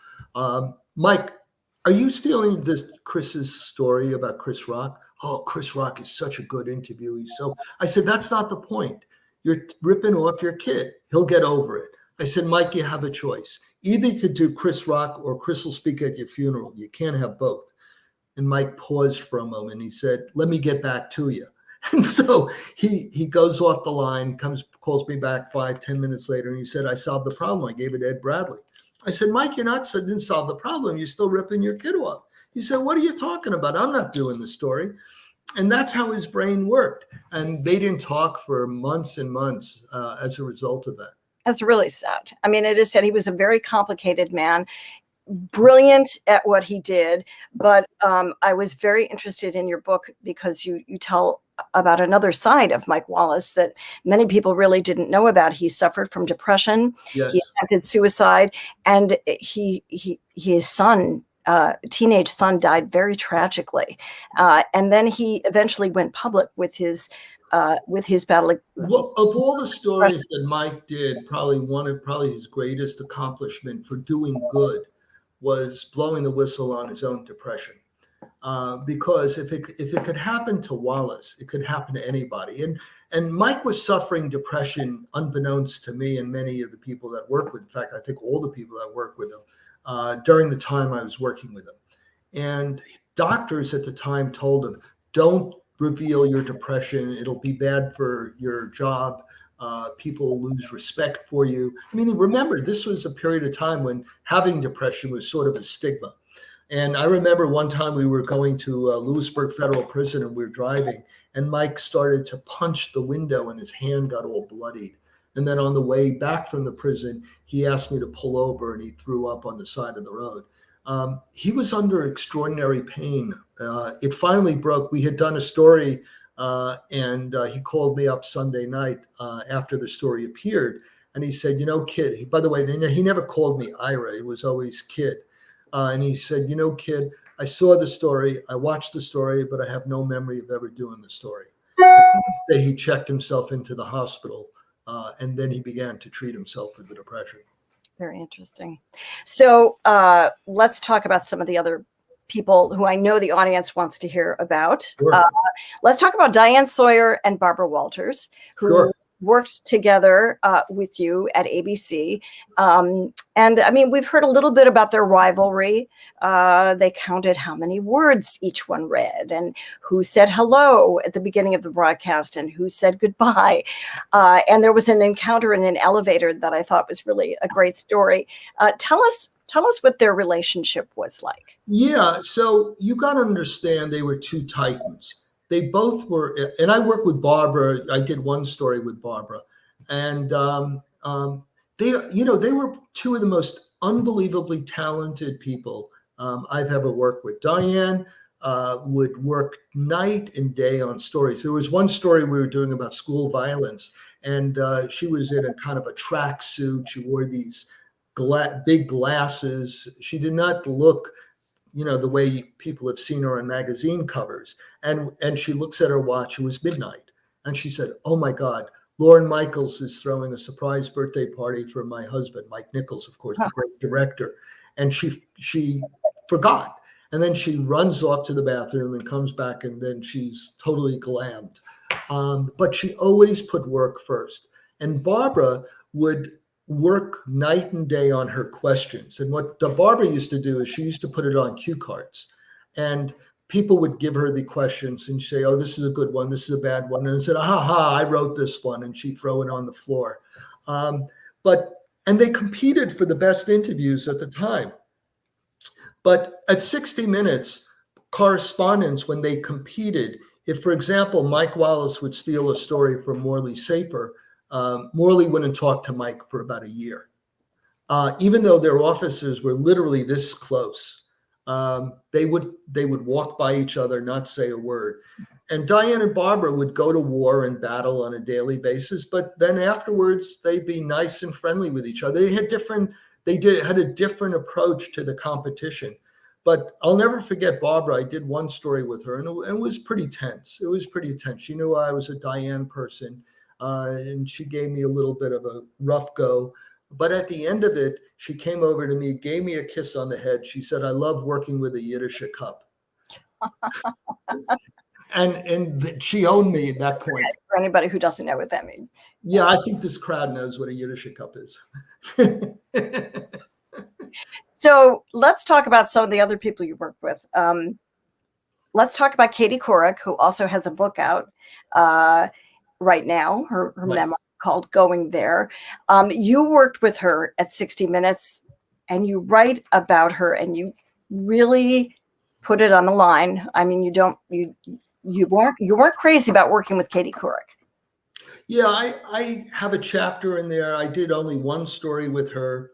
"Mike, are you stealing this Chris's story about Chris Rock?" "Oh, Chris Rock is such a good interview. I said, "That's not the point. You're ripping off your kid. He'll get over it." I said, "Mike, you have a choice. Either you could do Chris Rock or Chris will speak at your funeral. You can't have both." And Mike paused for a moment. He said, "Let me get back to you." And so he goes off the line, calls me back 5-10 minutes later. And he said, "I solved the problem. I gave it to Ed Bradley." I said, "Mike, didn't solve the problem. You're still ripping your kid off." He said, "What are you talking about? I'm not doing the story." And that's how his brain worked. And they didn't talk for months and months as a result of that. That's really sad. I mean, it is sad. He was a very complicated man, brilliant at what he did. But I was very interested in your book because you tell about another side of Mike Wallace that many people really didn't know about. He suffered from depression. Yes. He attempted suicide, and his son, teenage son, died very tragically. And then he eventually went public with his battle. Well, of all the stories that Mike did, probably his greatest accomplishment for doing good was blowing the whistle on his own depression. Because if it could happen to Wallace, it could happen to anybody. And Mike was suffering depression unbeknownst to me and many of the people that work with. In fact, I think all the people that work with him during the time I was working with him. And doctors at the time told him, don't reveal your depression. It'll be bad for your job. People will lose respect for you. I mean, remember, this was a period of time when having depression was sort of a stigma. And I remember one time we were going to Lewisburg Federal Prison and we were driving, and Mike started to punch the window and his hand got all bloodied. And then on the way back from the prison, he asked me to pull over and he threw up on the side of the road. He was under extraordinary pain. It finally broke. We had done a story and he called me up Sunday night after the story appeared. And he said, kid, by the way, he never called me Ira. It was always kid. And he said, kid, I saw the story. I watched the story, but I have no memory of ever doing the story. He checked himself into the hospital and then he began to treat himself for the depression. Very interesting. So let's talk about some of the other people who I know the audience wants to hear about. Sure. Let's talk about Diane Sawyer and Barbara Walters, who worked together with you at ABC. And I mean, we've heard a little bit about their rivalry. They counted how many words each one read and who said hello at the beginning of the broadcast and who said goodbye. And there was an encounter in an elevator that I thought was really a great story. Tell us what their relationship was like. Yeah, so you got to understand they were two titans. They both were, and I worked with Barbara. I did one story with Barbara, and they were two of the most unbelievably talented people I've ever worked with. Diane would work night and day on stories. There was one story we were doing about school violence, and she was in a kind of a tracksuit. She wore these big glasses. She did not look the way people have seen her on magazine covers. And she looks at her watch. It was midnight. And she said, oh my God, Lorne Michaels is throwing a surprise birthday party for my husband, Mike Nichols, of course, the great director. And she forgot. And then she runs off to the bathroom and comes back, and then she's totally glammed. But she always put work first. And Barbara would work night and day on her questions. And what Barbara used to do is she used to put it on cue cards. And people would give her the questions and say, oh, this is a good one. This is a bad one. And I said, I wrote this one. And she'd throw it on the floor. And they competed for the best interviews at the time. But at 60 Minutes, correspondents, when they competed, if, for example, Mike Wallace would steal a story from Morley Safer, Morley wouldn't talk to Mike for about a year. Even though their offices were literally this close, they would walk by each other, not say a word. And Diane and Barbara would go to war and battle on a daily basis, but then afterwards they'd be nice and friendly with each other. They had a different approach to the competition. But I'll never forget Barbara. I did one story with her, and it was pretty tense. It was pretty tense. She knew I was a Diane person, and she gave me a little bit of a rough go. But at the end of it, she came over to me, gave me a kiss on the head. She said, I love working with a Yiddish cup. and she owned me at that point. For anybody who doesn't know what that means. Yeah, I think this crowd knows what a Yiddish cup is. So let's talk about some of the other people you worked with. Let's talk about Katie Couric, who also has a book out right now, her memoir called Going There. You worked with her at 60 Minutes, and you write about her, and you really put it on the line. I mean, you weren't crazy about working with Katie Couric. Yeah, I have a chapter in there. I did only one story with her,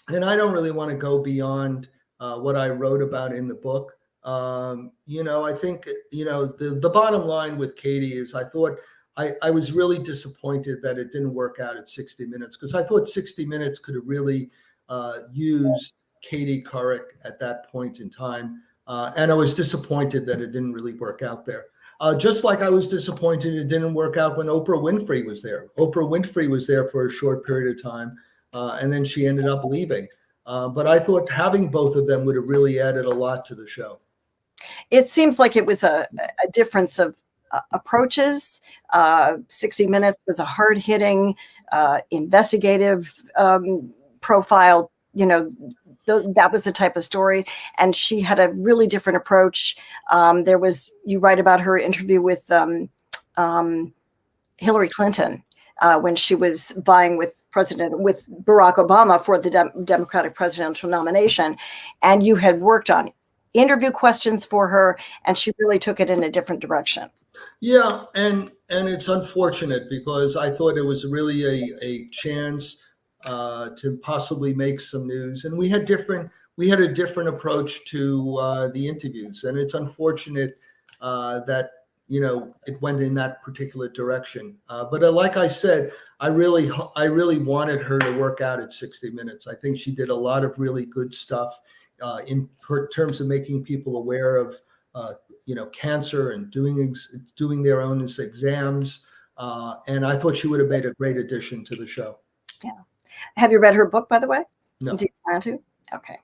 and I don't really want to go beyond what I wrote about in the book. I think, the bottom line with Katie is I was really disappointed that it didn't work out at 60 Minutes, because I thought 60 Minutes could have really used Katie Couric at that point in time. And I was disappointed that it didn't really work out there. Just like I was disappointed it didn't work out when Oprah Winfrey was there. Oprah Winfrey was there for a short period of time, and then she ended up leaving. But I thought having both of them would have really added a lot to the show. It seems like it was a difference of approaches. 60 Minutes was a hard-hitting, investigative profile. That was the type of story, and she had a really different approach. You write about her interview with Hillary Clinton when she was vying with Barack Obama for the Democratic presidential nomination, and you had worked on interview questions for her, and she really took it in a different direction. Yeah, and it's unfortunate because I thought it was really a chance to possibly make some news, and we had a different approach to the interviews, and it's unfortunate that it went in that particular direction. But like I said, I really wanted her to work out at 60 Minutes. I think she did a lot of really good stuff in terms of making people aware of cancer and doing their own exams. And I thought she would have made a great addition to the show. Yeah. Have you read her book, by the way? No. Do you plan to? Okay.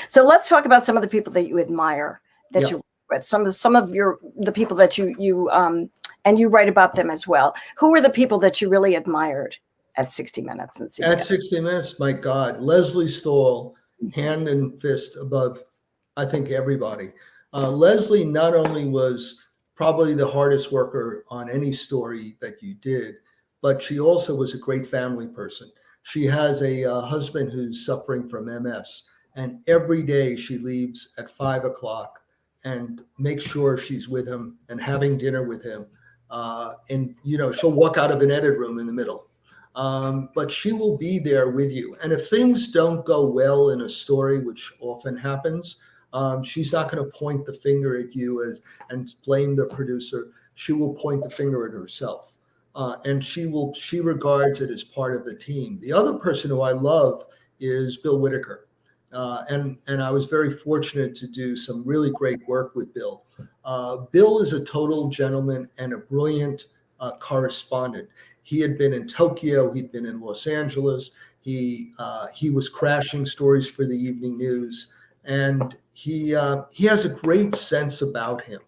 So let's talk about some of the people that you admire that you read. Some of the people that you and you write about them as well. Who were the people that you really admired at 60 Minutes? At 60 Minutes, my God, Leslie Stahl, hand and fist above, I think, everybody. Leslie not only was probably the hardest worker on any story that you did, but she also was a great family person. She has a husband who's suffering from MS, and every day she leaves at 5 o'clock and makes sure she's with him and having dinner with him. And she'll walk out of an edit room in the middle. But she will be there with you. And if things don't go well in a story, which often happens, she's not going to point the finger at you and blame the producer. She will point the finger at herself. And she regards it as part of the team. The other person who I love is Bill Whitaker. And I was very fortunate to do some really great work with Bill. Bill is a total gentleman and a brilliant correspondent. He had been in Tokyo. He'd been in Los Angeles. He was crashing stories for the evening news, and he has a great sense about him.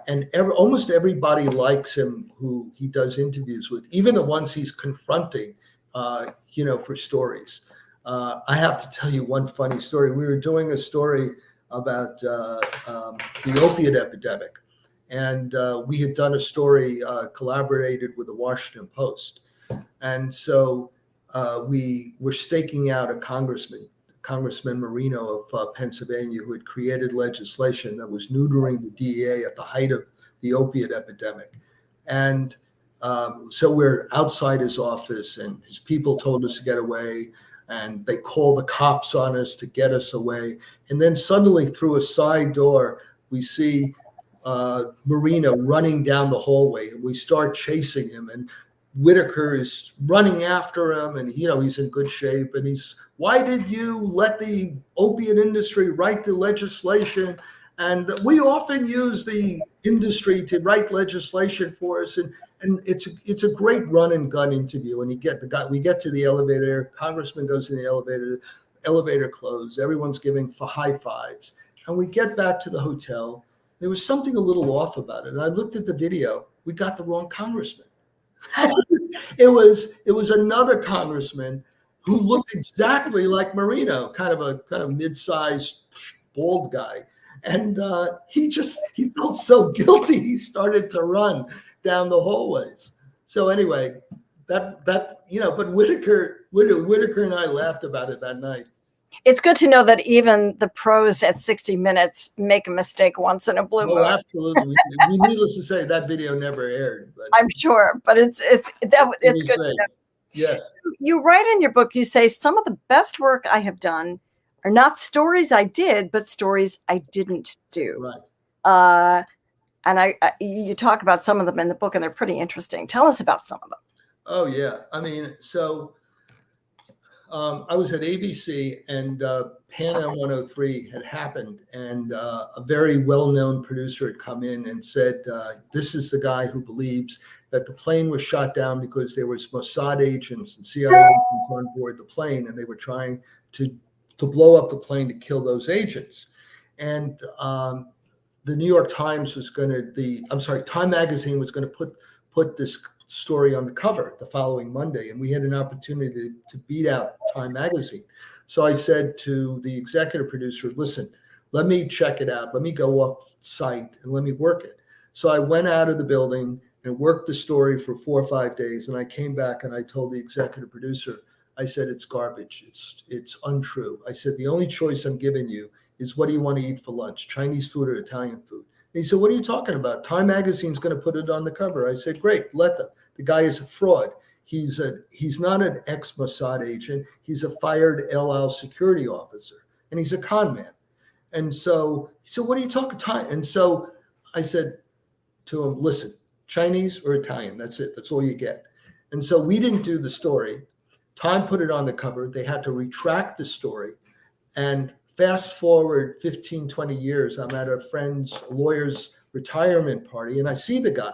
And almost everybody likes him who he does interviews with, even the ones he's confronting, for stories. I have to tell you one funny story. We were doing a story about the opiate epidemic. And we had done a story, collaborated with the Washington Post. And so we were staking out a Congressman Marino of Pennsylvania, who had created legislation that was neutering the DEA at the height of the opiate epidemic. And so we're outside his office, and his people told us to get away. And they called the cops on us to get us away. And then suddenly, through a side door, we see Marino running down the hallway, and we start chasing him, and Whitaker is running after him, and he's in good shape, and why did you let the opiate industry write the legislation? And we often use the industry to write legislation for us, and it's a great run and gun interview. And we get to the elevator, Congressman goes in the elevator closed, everyone's giving high fives, and we get back to the hotel. There was something a little off about it. And I looked at the video. We got the wrong congressman. It was another congressman who looked exactly like Marino, kind of mid-sized bald guy. And he felt so guilty. He started to run down the hallways. So anyway, but Whitaker and I laughed about it that night. It's good to know that even the pros at 60 Minutes make a mistake once in a blue moon. Oh, absolutely. We needless to say, that video never aired. But I'm sure, but it's good to know. Yes. You write in your book, you say, some of the best work I have done are not stories I did, but stories I didn't do. Right. And you talk about some of them in the book, and they're pretty interesting. Tell us about some of them. Oh, yeah. I mean, so I was at ABC, and Pan Am 103 had happened, and a very well-known producer had come in and said, this is the guy who believes that the plane was shot down because there was Mossad agents and CIA agents on board the plane, and they were trying to blow up the plane to kill those agents. And the New York Times was going to, Time Magazine was going to put this story on the cover the following Monday, and we had an opportunity to beat out Time Magazine. So I said to the executive producer, listen, let me check it out. Let me go off site and let me work it. So I went out of the building and worked the story for 4 or 5 days. And I came back and I told the executive producer, I said, it's garbage. It's untrue. I said, the only choice I'm giving you is what do you want to eat for lunch, Chinese food or Italian food? And he said, what are you talking about? Time Magazine's going to put it on the cover. I said, great, let them. The guy is a fraud. He's not an ex-Mossad agent. He's a fired El Al security officer, and he's a con man. And so he said, what are you talking time? And so I said to him, listen, Chinese or Italian, that's it. That's all you get. And so we didn't do the story. Time put it on the cover. They had to retract the story. And fast forward 15, 20 years, I'm at a friend's lawyer's retirement party, and I see the guy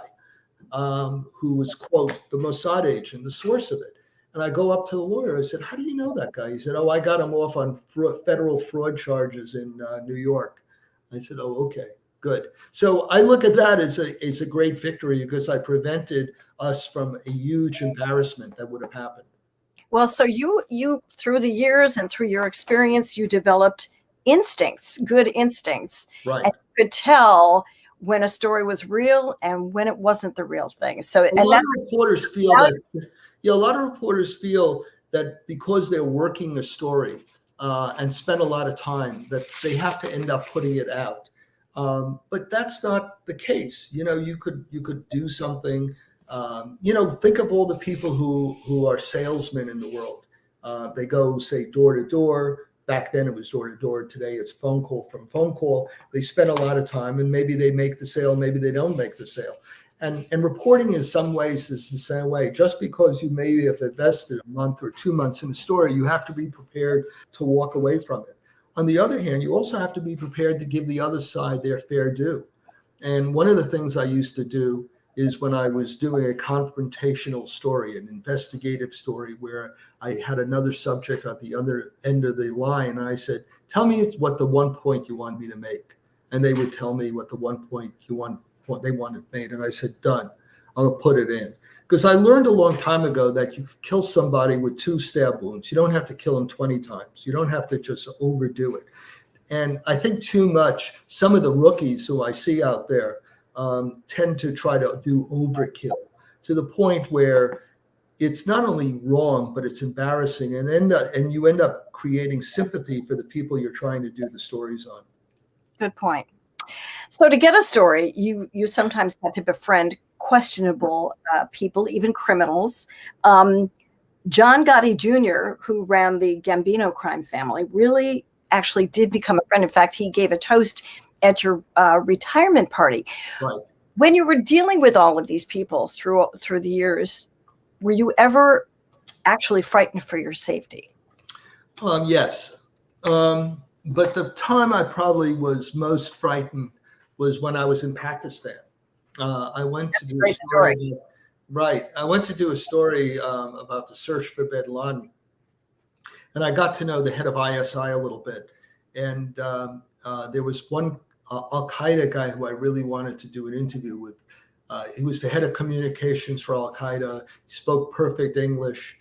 who was, quote, the Mossad agent, the source of it. And I go up to the lawyer. I said, how do you know that guy? He said, oh, I got him off on federal fraud charges in New York. I said, oh, okay, good. So I look at that as a great victory because I prevented us from a huge embarrassment that would have happened. Well, so you through the years and through your experience, you developed instincts, good instincts. Right. And you could tell when a story was real and when it wasn't the real thing. So a lot of reporters feel that because they're working a story and spend a lot of time, that they have to end up putting it out. But that's not the case. You could do something. Think of all the people who are salesmen in the world. They go, say, door to door. Back then it was door to door. Today it's phone call from phone call. They spend a lot of time, and maybe they make the sale, maybe they don't make the sale. And reporting in some ways is the same way. Just because you maybe have invested a month or 2 months in a story, you have to be prepared to walk away from it. On the other hand, you also have to be prepared to give the other side their fair due. And one of the things I used to do is when I was doing a confrontational story, an investigative story where I had another subject at the other end of the line, and I said, tell me what the one point you want me to make. And they would tell me what the one point what they wanted made. And I said, done, I'll put it in. Because I learned a long time ago that you could kill somebody with 2 stab wounds. You don't have to kill them 20 times. You don't have to just overdo it. And I think too much, some of the rookies who I see out there tend to try to do overkill to the point where it's not only wrong, but it's embarrassing, and you end up creating sympathy for the people you're trying to do the stories on. Good point. So to get a story, you sometimes had to befriend questionable people, even criminals. John Gotti Jr., who ran the Gambino crime family, really actually did become a friend. In fact, he gave a toast at your retirement party. Right. When you were dealing with all of these people through the years, were you ever actually frightened for your safety? Yes. But the time I probably was most frightened was when I was in Pakistan. I went to do a story. Right. I went to do a story about the search for bin Laden. And I got to know the head of ISI a little bit. And there was one Al-Qaeda guy who I really wanted to do an interview with. He was the head of communications for Al-Qaeda. He spoke perfect English.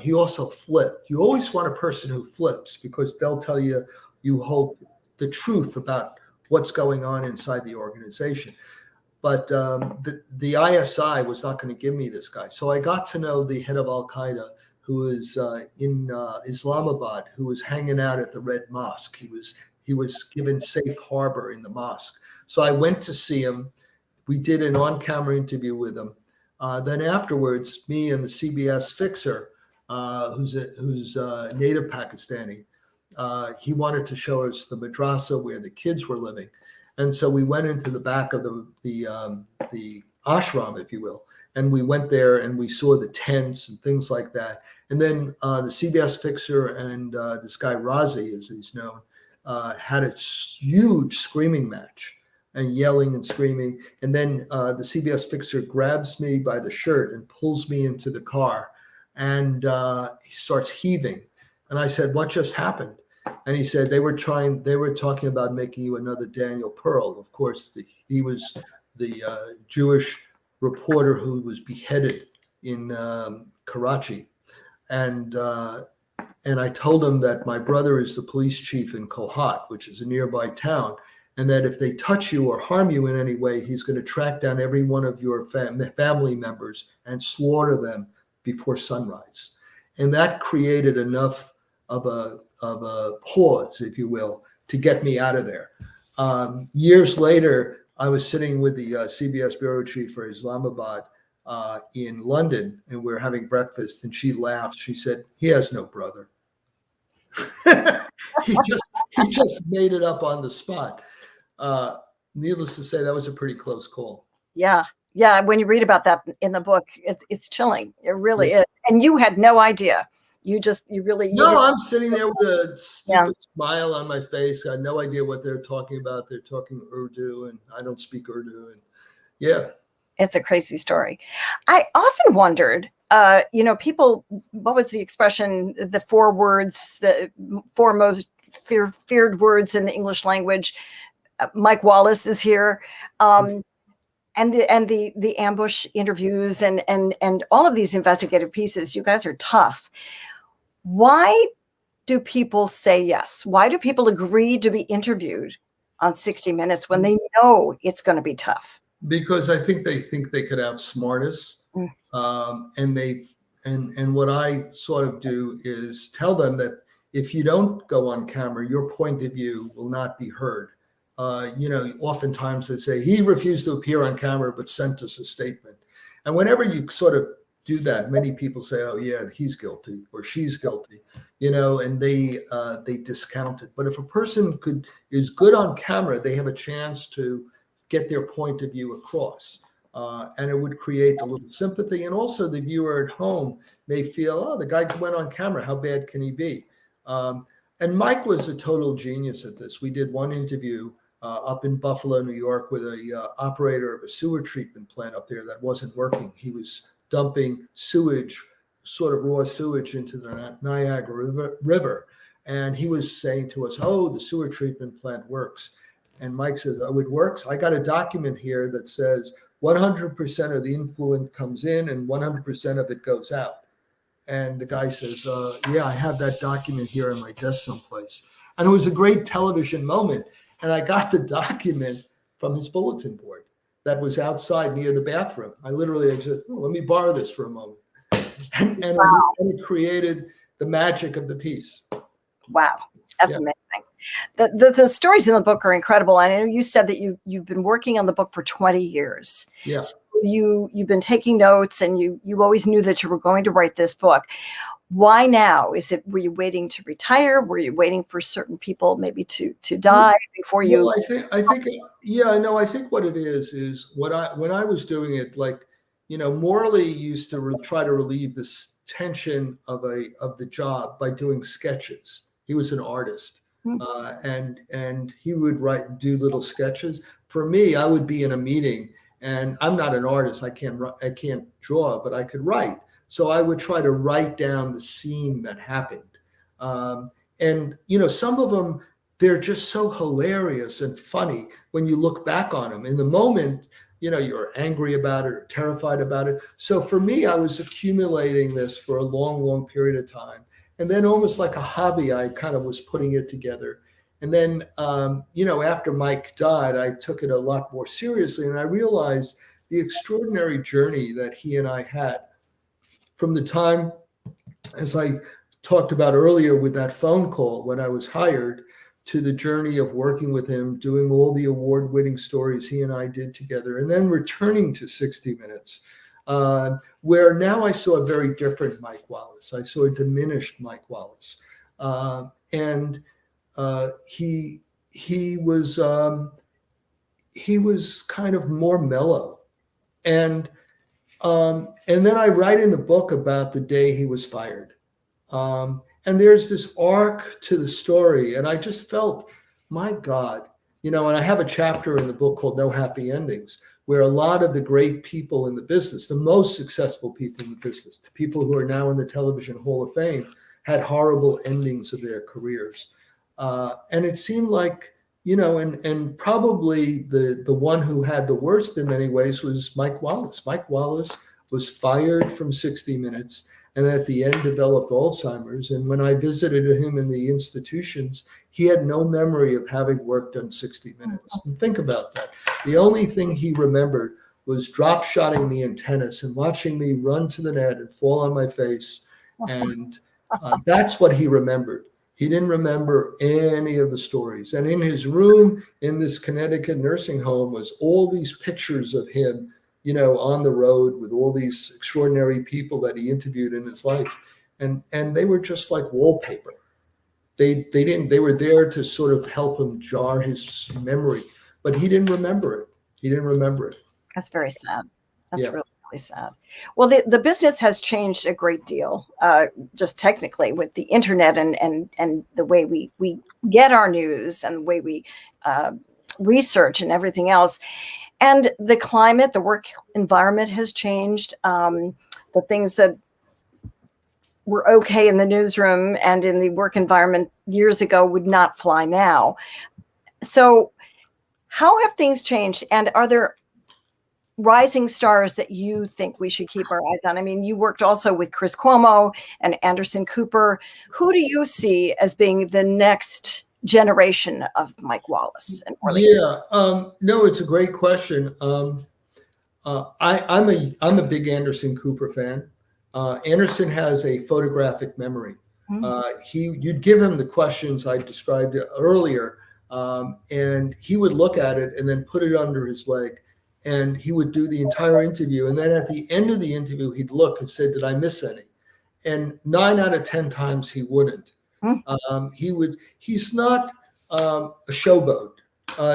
He also flipped. You always want a person who flips because they'll tell you, you hope, the truth about what's going on inside the organization. But the ISI was not going to give me this guy. So I got to know the head of Al-Qaeda, who is in Islamabad, who was hanging out at the Red Mosque. He was given safe harbor in the mosque. So I went to see him. We did an on-camera interview with him. Then afterwards, me and the CBS fixer, who's a native Pakistani, he wanted to show us the madrasa where the kids were living. And so we went into the back of the ashram, if you will. And we went there and we saw the tents and things like that. And then the CBS fixer and this guy Razi, as he's known, had a huge screaming match and yelling and screaming. And then the CBS fixer grabs me by the shirt and pulls me into the car. And he starts heaving. And I said, what just happened? And he said, they were talking about making you another Daniel Pearl. Of course, he was the Jewish reporter who was beheaded in Karachi. And I told him that my brother is the police chief in Kohat, which is a nearby town, and that if they touch you or harm you in any way, he's going to track down every one of your family members and slaughter them before sunrise. And that created enough of a pause, if you will, to get me out of there. Years later, I was sitting with the CBS bureau chief for Islamabad in London, and we were having breakfast, and she laughed. She said, he has no brother. he just made it up on the spot. Needless to say, that was a pretty close call. Yeah. Yeah. When you read about that in the book, it's chilling. It really is. And you had no idea. I'm sitting there with a stupid smile on my face. I had no idea what they're talking about. They're talking Urdu, and I don't speak Urdu. And it's a crazy story. I often wondered, people, what was the expression, the four most feared words in the English language? Mike Wallace is here. And the ambush interviews and all of these investigative pieces. You guys are tough. Why do people say yes? Why do people agree to be interviewed on 60 Minutes when they know it's going to be tough? Because I think they could outsmart us. And what I sort of do is tell them that if you don't go on camera, your point of view will not be heard. Oftentimes they say, he refused to appear on camera, but sent us a statement. And whenever you sort of do that, many people say, oh yeah, he's guilty or she's guilty, and they discount it. But if a person is good on camera, they have a chance to get their point of view across. And it would create a little sympathy. And also the viewer at home may feel, oh, the guy went on camera, how bad can he be? And Mike was a total genius at this. We did one interview up in Buffalo, New York, with a operator of a sewer treatment plant up there that wasn't working. He was dumping sewage, sort of raw sewage, into the Niagara River. And he was saying to us, oh, the sewer treatment plant works. And Mike says, oh, it works? I got a document here that says 100% of the influent comes in and 100% of it goes out. And the guy says, yeah, I have that document here on my desk someplace. And it was a great television moment. And I got the document from his bulletin board that was outside near the bathroom. I said, oh, let me borrow this for a moment. And it created the magic of the piece. Wow. That's amazing. The stories in the book are incredible. I know you said that you've been working on the book for 20 years. Yeah. So you've been taking notes, and you always knew that you were going to write this book. Why now? Were you waiting to retire? Were you waiting for certain people maybe to die before you? Well, I think what it is when I was doing it, Morley used to try to relieve this tension of the job by doing sketches. He was an artist. And he would do little sketches. For me, I would be in a meeting, and I'm not an artist. I can't draw, but I could write. So I would try to write down the scene that happened. And some of them, they're just so hilarious and funny when you look back on them. In the moment, you're angry about it or terrified about it. So for me, I was accumulating this for a long, long period of time. And then almost like a hobby, I kind of was putting it together. And then, after Mike died, I took it a lot more seriously. And I realized the extraordinary journey that he and I had from the time, as I talked about earlier with that phone call when I was hired, to the journey of working with him, doing all the award-winning stories he and I did together, and then returning to 60 Minutes. Where now I saw a very different Mike Wallace. I saw a diminished Mike Wallace. And he was kind of more mellow. And then I write in the book about the day he was fired. And there's this arc to the story. And I just felt, my God, and I have a chapter in the book called No Happy Endings, where a lot of the great people in the business, the most successful people in the business, the people who are now in the Television Hall of Fame, had horrible endings of their careers. And it seemed like, and probably the one who had the worst in many ways was Mike Wallace. Mike Wallace was fired from 60 Minutes and at the end developed Alzheimer's. And when I visited him in the institutions, he had no memory of having worked on 60 Minutes. And think about that. The only thing he remembered was drop shotting me in tennis and watching me run to the net and fall on my face. And that's what he remembered. He didn't remember any of the stories. And in his room in this Connecticut nursing home was all these pictures of him, on the road with all these extraordinary people that he interviewed in his life. And they were just like wallpaper. They were there to sort of help him jar his memory, but he didn't remember it. That's very sad. That's really sad. Well, the business has changed a great deal, just technically with the internet and the way we get our news and the way we research and everything else. And the climate, the work environment has changed. The things that were okay in the newsroom and in the work environment years ago would not fly now. So how have things changed? And are there rising stars that you think we should keep our eyes on? I mean, you worked also with Chris Cuomo and Anderson Cooper. Who do you see as being the next generation of Mike Wallace and Marlon? Yeah, no, it's a great question. I'm a big Anderson Cooper fan. Anderson has a photographic memory. You'd give him the questions I described earlier, and he would look at it and then put it under his leg, and he would do the entire interview. And then at the end of the interview, he'd look and say, "Did I miss any?" And 9 out of 10 times he wouldn't. He's not a showboat.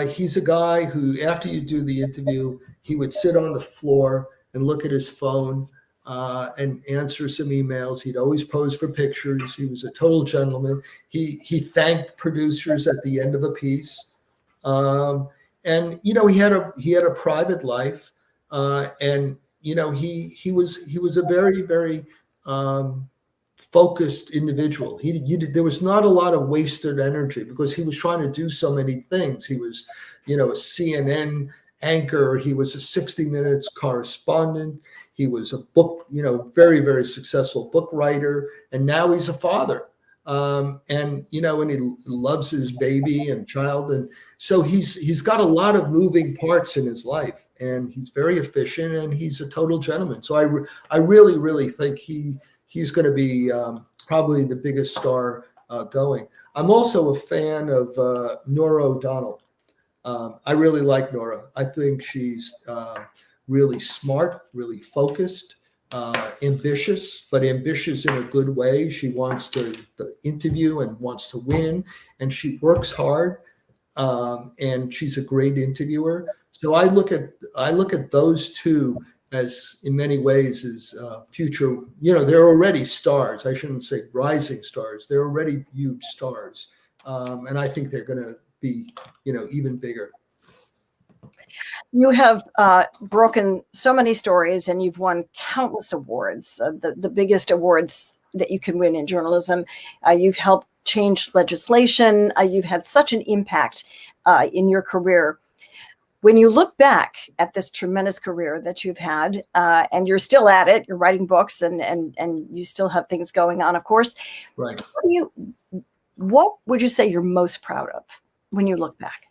He's a guy who, after you do the interview, he would sit on the floor and look at his phone and answer some emails. He'd always pose for pictures. He was a total gentleman. He thanked producers at the end of a piece. And he had a private life. And he was a very, very focused individual. There was not a lot of wasted energy because he was trying to do so many things. He was, a CNN anchor. He was a 60 Minutes correspondent. He was a book, very, very successful book writer. And now he's a father. And he loves his baby and child. And so he's got a lot of moving parts in his life, and he's very efficient, and he's a total gentleman. So I really, really think he's going to be probably the biggest star going. I'm also a fan of Nora O'Donnell. I really like Nora. I think she's really smart, really focused, ambitious, but ambitious in a good way. She wants to interview and wants to win, and she works hard, and she's a great interviewer. So I look at those two as, in many ways, as future. They're already stars. I shouldn't say rising stars. They're already huge stars, and I think they're going to be, even bigger. You have broken so many stories, and you've won countless awards, the biggest awards that you can win in journalism. You've helped change legislation. You've had such an impact in your career. When you look back at this tremendous career that you've had, and you're still at it, you're writing books, and you still have things going on, of course. Right. What would you say you're most proud of when you look back?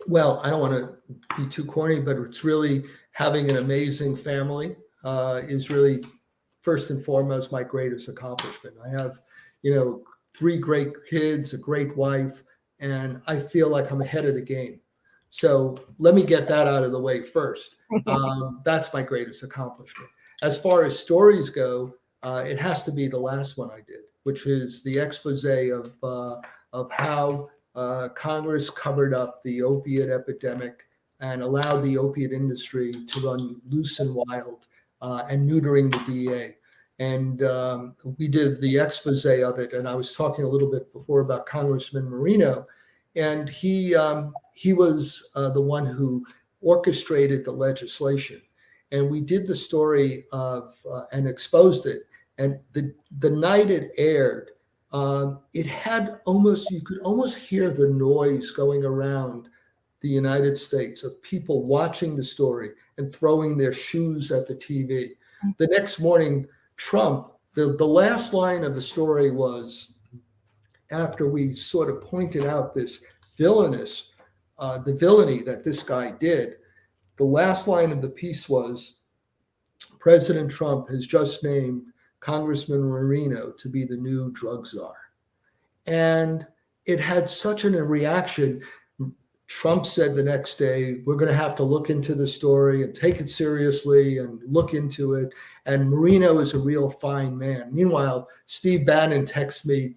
Well, I don't want to be too corny, but it's really having an amazing family is really, first and foremost, my greatest accomplishment. I have, 3 great kids, a great wife, and I feel like I'm ahead of the game. So let me get that out of the way first. That's my greatest accomplishment. As far as stories go, it has to be the last one I did. which is the expose of how Congress covered up the opiate epidemic and allowed the opiate industry to run loose and wild, and neutering the DEA. And we did the expose of it. And I was talking a little bit before about Congressman Marino, and he was the one who orchestrated the legislation. And we did the story of and exposed it. And the night it aired, it had you could almost hear the noise going around the United States of people watching the story and throwing their shoes at the TV. The next morning, Trump, the last line of the story was, after we sort of pointed out this the villainy that this guy did, the last line of the piece was, President Trump has just named Congressman Marino to be the new drug czar. And it had such a reaction. Trump said the next day, we're going to have to look into the story and take it seriously and look into it. And Marino is a real fine man. Meanwhile, Steve Bannon texts me,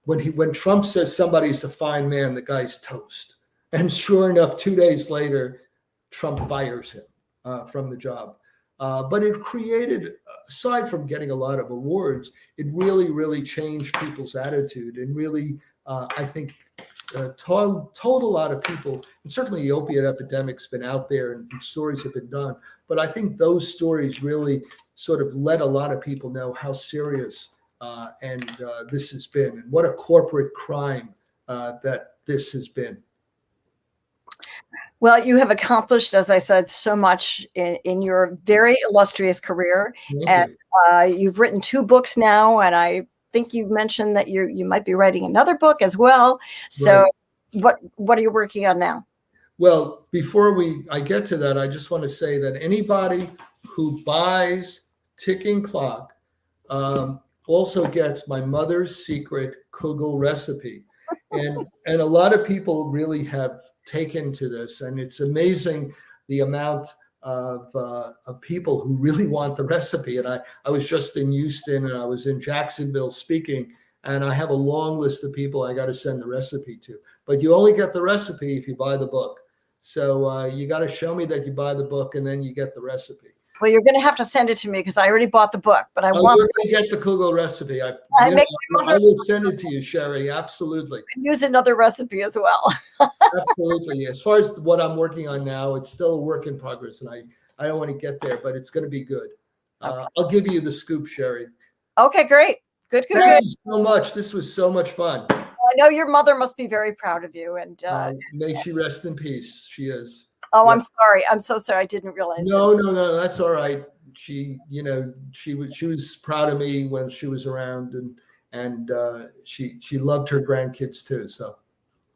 when Trump says somebody's a fine man, the guy's toast. And sure enough, 2 days later, Trump fires him from the job. But it created, aside from getting a lot of awards, it really, really changed people's attitude and really, I think, told a lot of people, and certainly the opiate epidemic's been out there and stories have been done, but I think those stories really sort of let a lot of people know how serious this has been, and what a corporate crime that this has been. Well, you have accomplished, as I said, so much in your very illustrious career. Thank And you've written 2 books now, and I think you mentioned that you might be writing another book as well. So Right. what are you working on now? Well, before I get to that, I just want to say that anybody who buys Ticking Clock also gets my mother's secret Kugel recipe. And a lot of people really have taken to this, and it's amazing the amount of people who really want the recipe. And I was just in Houston, and I was in Jacksonville speaking, and I have a long list of people I got to send the recipe to. But you only get the recipe if you buy the book. So you got to show me that you buy the book, and then you get the recipe. Well, you're going to have to send it to me because I already bought the book, but I want You're going to get the Kugel recipe. I will send it to you, Sherry. Absolutely. use another recipe as well. Absolutely. As far as what I'm working on now, it's still a work in progress, and I don't want to get there, but it's going to be good. Okay. I'll give you the scoop, Sherry. Okay, great. Good. Thank you so much. This was so much fun. I know your mother must be very proud of you. And may she rest in peace. She is. Oh, Yeah. I'm sorry. I'm so sorry. I didn't realize. No, that's all right. She was proud of me when she was around, and she loved her grandkids too. So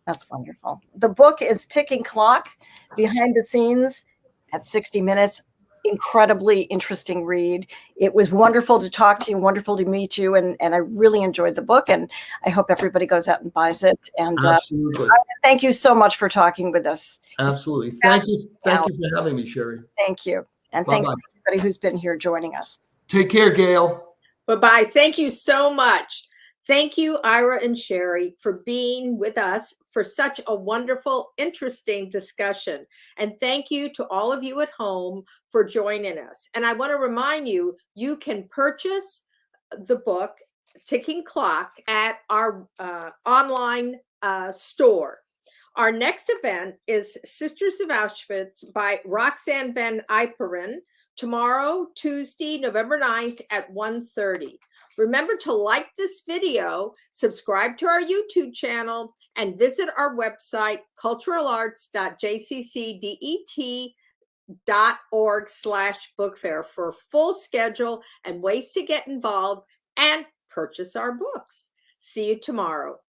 that's wonderful. The book is Ticking Clock: Behind the Scenes at 60 Minutes. Incredibly interesting read. It was wonderful to talk to you, wonderful to meet you, and I really enjoyed the book, and I hope everybody goes out and buys it. And absolutely. Thank you so much for talking with us. Absolutely. Thank you for having me, Sherry. Thank you. And thanks to everybody who's been here joining us. Take care, Gail. Bye-bye. Thank you so much. Thank you, Ira and Sherry, for being with us for such a wonderful, interesting discussion. And thank you to all of you at home for joining us. And I want to remind you, you can purchase the book, Ticking Clock, at our online store. Our next event is Sisters of Auschwitz by Roxanne Ben Eiperin, tomorrow, Tuesday, November 9th at 1:30. Remember to like this video, subscribe to our YouTube channel, and visit our website, culturalarts.jccdet.org/bookfair for a full schedule and ways to get involved and purchase our books. See you tomorrow.